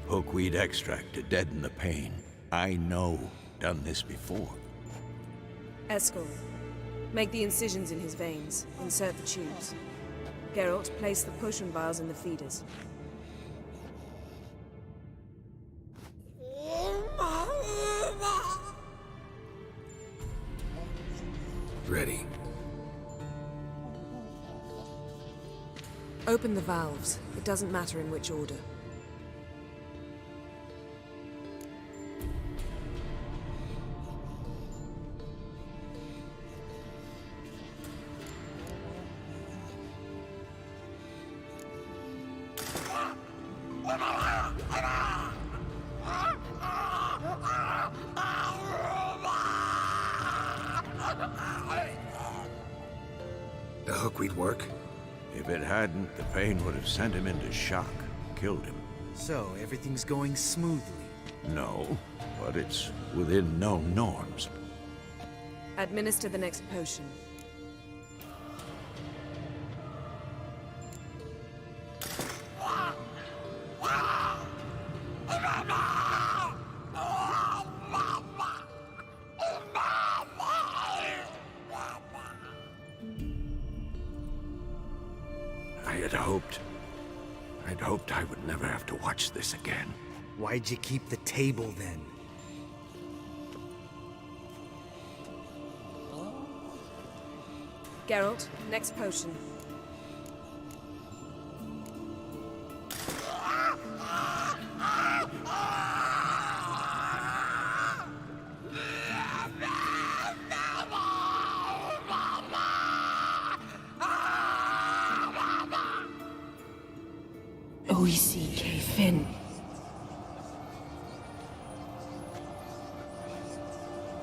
Hookweed extract to deaden the pain. I know. Done this before. Eskel, make the incisions in his veins. Insert the tubes. Geralt, place the potion vials in the feeders. Ready. Open the valves. It doesn't matter in which order. The hookweed work? If it hadn't, the pain would have sent him into shock, killed him. So, everything's going smoothly? No, but it's within known norms. Administer the next potion. I'd hoped I would never have to watch this again. Why'd you keep the table then? Geralt, next potion. OECK Finn.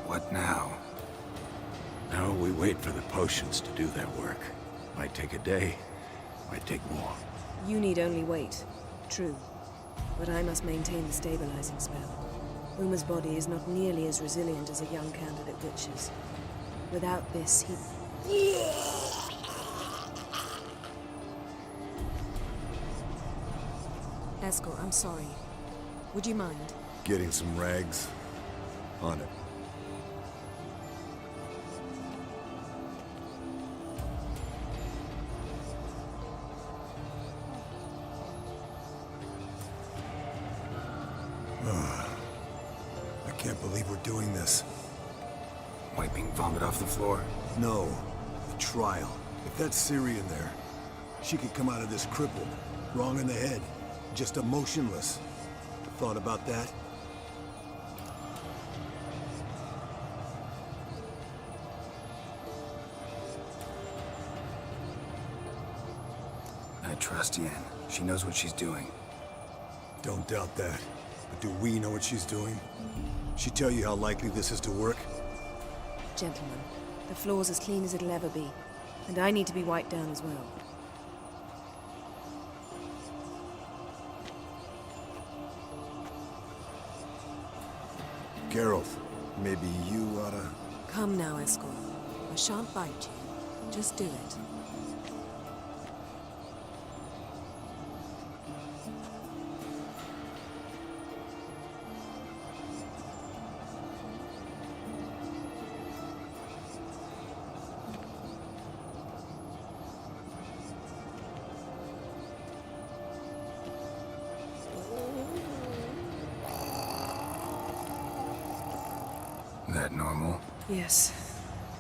What now? Now we wait for the potions to do their work. Might take a day, might take more. You need only wait. True. But I must maintain the stabilizing spell. Uma's body is not nearly as resilient as a young candidate witch's. Without this, he... Eskel, I'm sorry. Would you mind? Getting some rags. On it. I can't believe we're doing this. Wiping vomit off the floor? No. The trial. If that's Syrian there, she could come out of this crippled, wrong in the head, just emotionless. Thought about that? I trust Yen. She knows what she's doing. Don't doubt that. But do we know what she's doing? She tell you how likely this is to work? Gentlemen, the floor's as clean as it'll ever be. And I need to be wiped down as well. Geralt, maybe you oughta... Come now, Eskel. I shan't bite you. Just do it. That normal? Yes.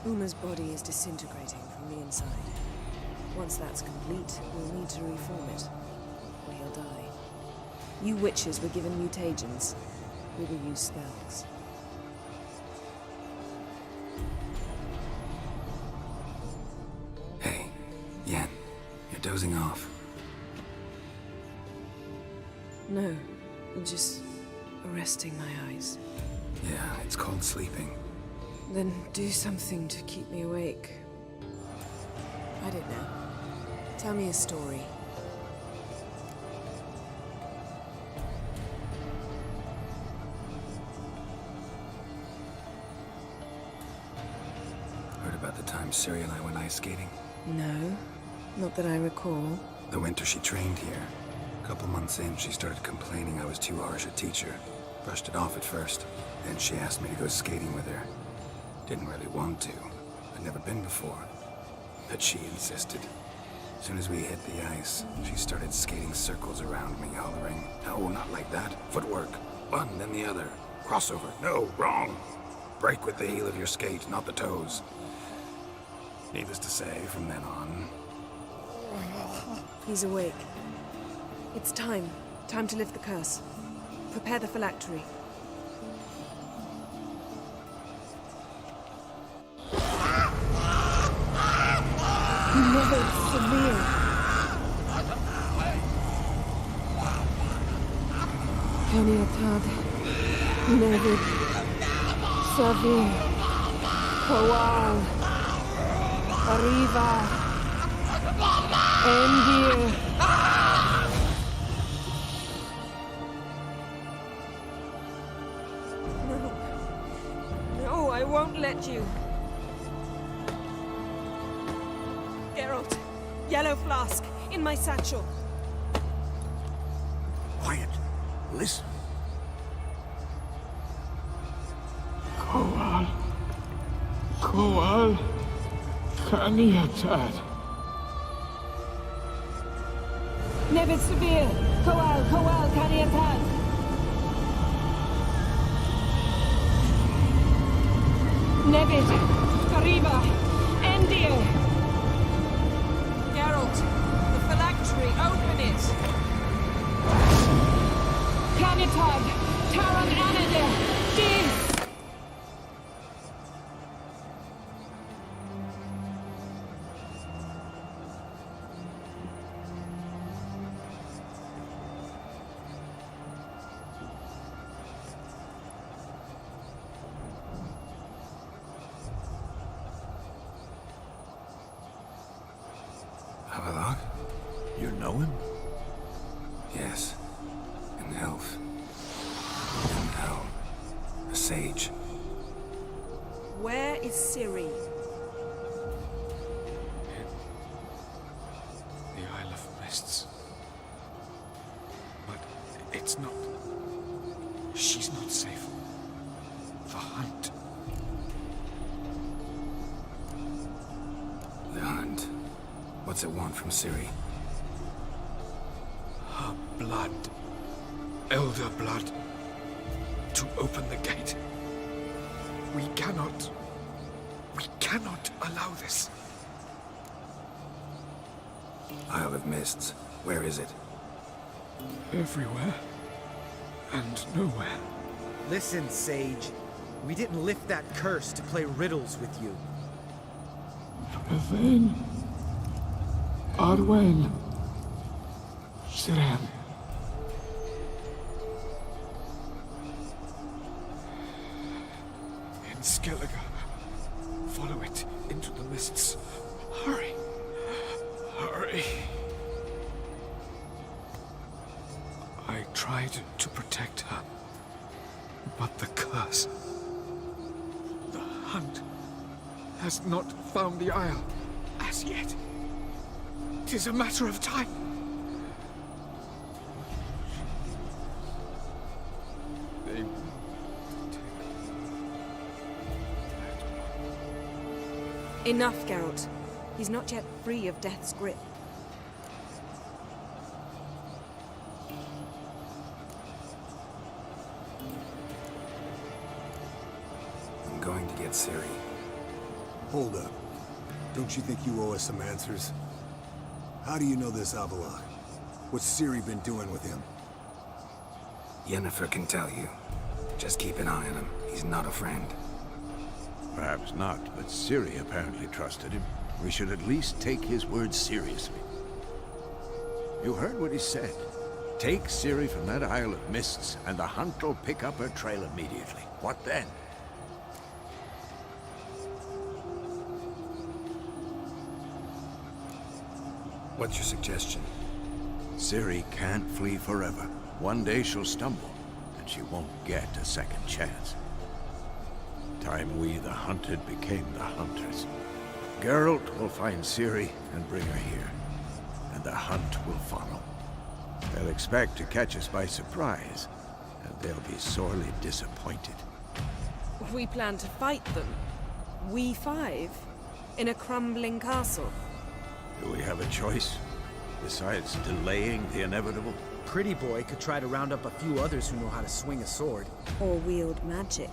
Uma's body is disintegrating from the inside. Once that's complete, we'll need to reform it, or he'll die. You witches were given mutagens. We will use spells. Hey, Yen, you're dozing off. No, just resting my eyes. Yeah, it's called sleeping. Then do something to keep me awake. I don't know. Tell me a story. Heard about the time Siri and I went ice skating? No, not that I recall. The winter she trained here. A couple months in, she started complaining I was too harsh a teacher. Brushed it off at first. Then she asked me to go skating with her. Didn't really want to. I'd never been before. But she insisted. As soon as we hit the ice, she started skating circles around me, hollering, "No, not like that. Footwork. One, then the other. Crossover. No, wrong. Break with the heel of your skate, not the toes." Needless to say, from then on... He's awake. It's time. Time to lift the curse. Prepare the phylactery. Never severe. Kaniatad. Never severe. Kowal. Arriva. Endir. No, I won't let you. Geralt, yellow flask, in my satchel. Quiet. Listen. Kowal. Kowal. Kaniatad. Never severe. Kowal, Kaniatad. Nevid, Kariba, Endir. Geralt, the phylactery, open it. Kanitag, Taran Anadir, Dis. Havelock? You know him? Yes. An elf. And now, a sage. Where is Ciri? The Isle of Mists. But it's not... She's not safe. The hunt. The hunt. What's it want from Ciri? Her blood. Elder blood. To open the gate. We cannot allow this. Isle of Mists. Where is it? Everywhere. And nowhere. Listen, Sage. We didn't lift that curse to play riddles with you. Yvain. Arwen. Siren. In Skellige. Follow it into the mists. Hurry. Hurry. I tried to protect her. But the curse... The hunt has not found the Isle as yet. It is a matter of time. They will take Enough, Geralt. He's not yet free of death's grip. I'm going to get Ciri. Hold up. Don't you think you owe us some answers? How do you know this Havelock? What's Ciri been doing with him? Yennefer can tell you. Just keep an eye on him. He's not a friend. Perhaps not, but Ciri apparently trusted him. We should at least take his words seriously. You heard what he said. Take Ciri from that Isle of Mists, and the hunt will pick up her trail immediately. What then? What's your suggestion? Ciri can't flee forever. One day she'll stumble, and she won't get a second chance. Time we, the hunted, became the hunters. Geralt will find Ciri and bring her here, and the hunt will follow. They'll expect to catch us by surprise, and they'll be sorely disappointed. We plan to fight them. We five? In a crumbling castle? Do we have a choice? Besides delaying the inevitable? Pretty Boy could try to round up a few others who know how to swing a sword. Or wield magic.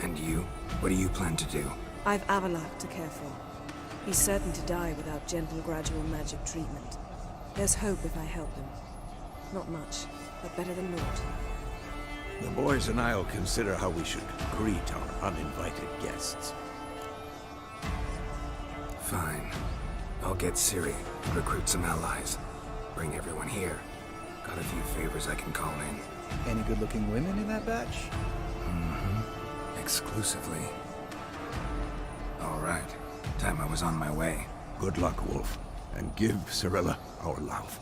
And you? What do you plan to do? I've Havelock to care for. He's certain to die without gentle, gradual magic treatment. There's hope if I help him. Not much, but better than naught. The boys and I'll consider how we should greet our uninvited guests. Fine. I'll get Ciri, recruit some allies. Bring everyone here. Got a few favors I can call in. Any good-looking women in that batch? Mm-hmm. Exclusively. All right. Time I was on my way. Good luck, Wolf. And give Cirilla our love.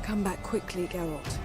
Come back quickly, Geralt.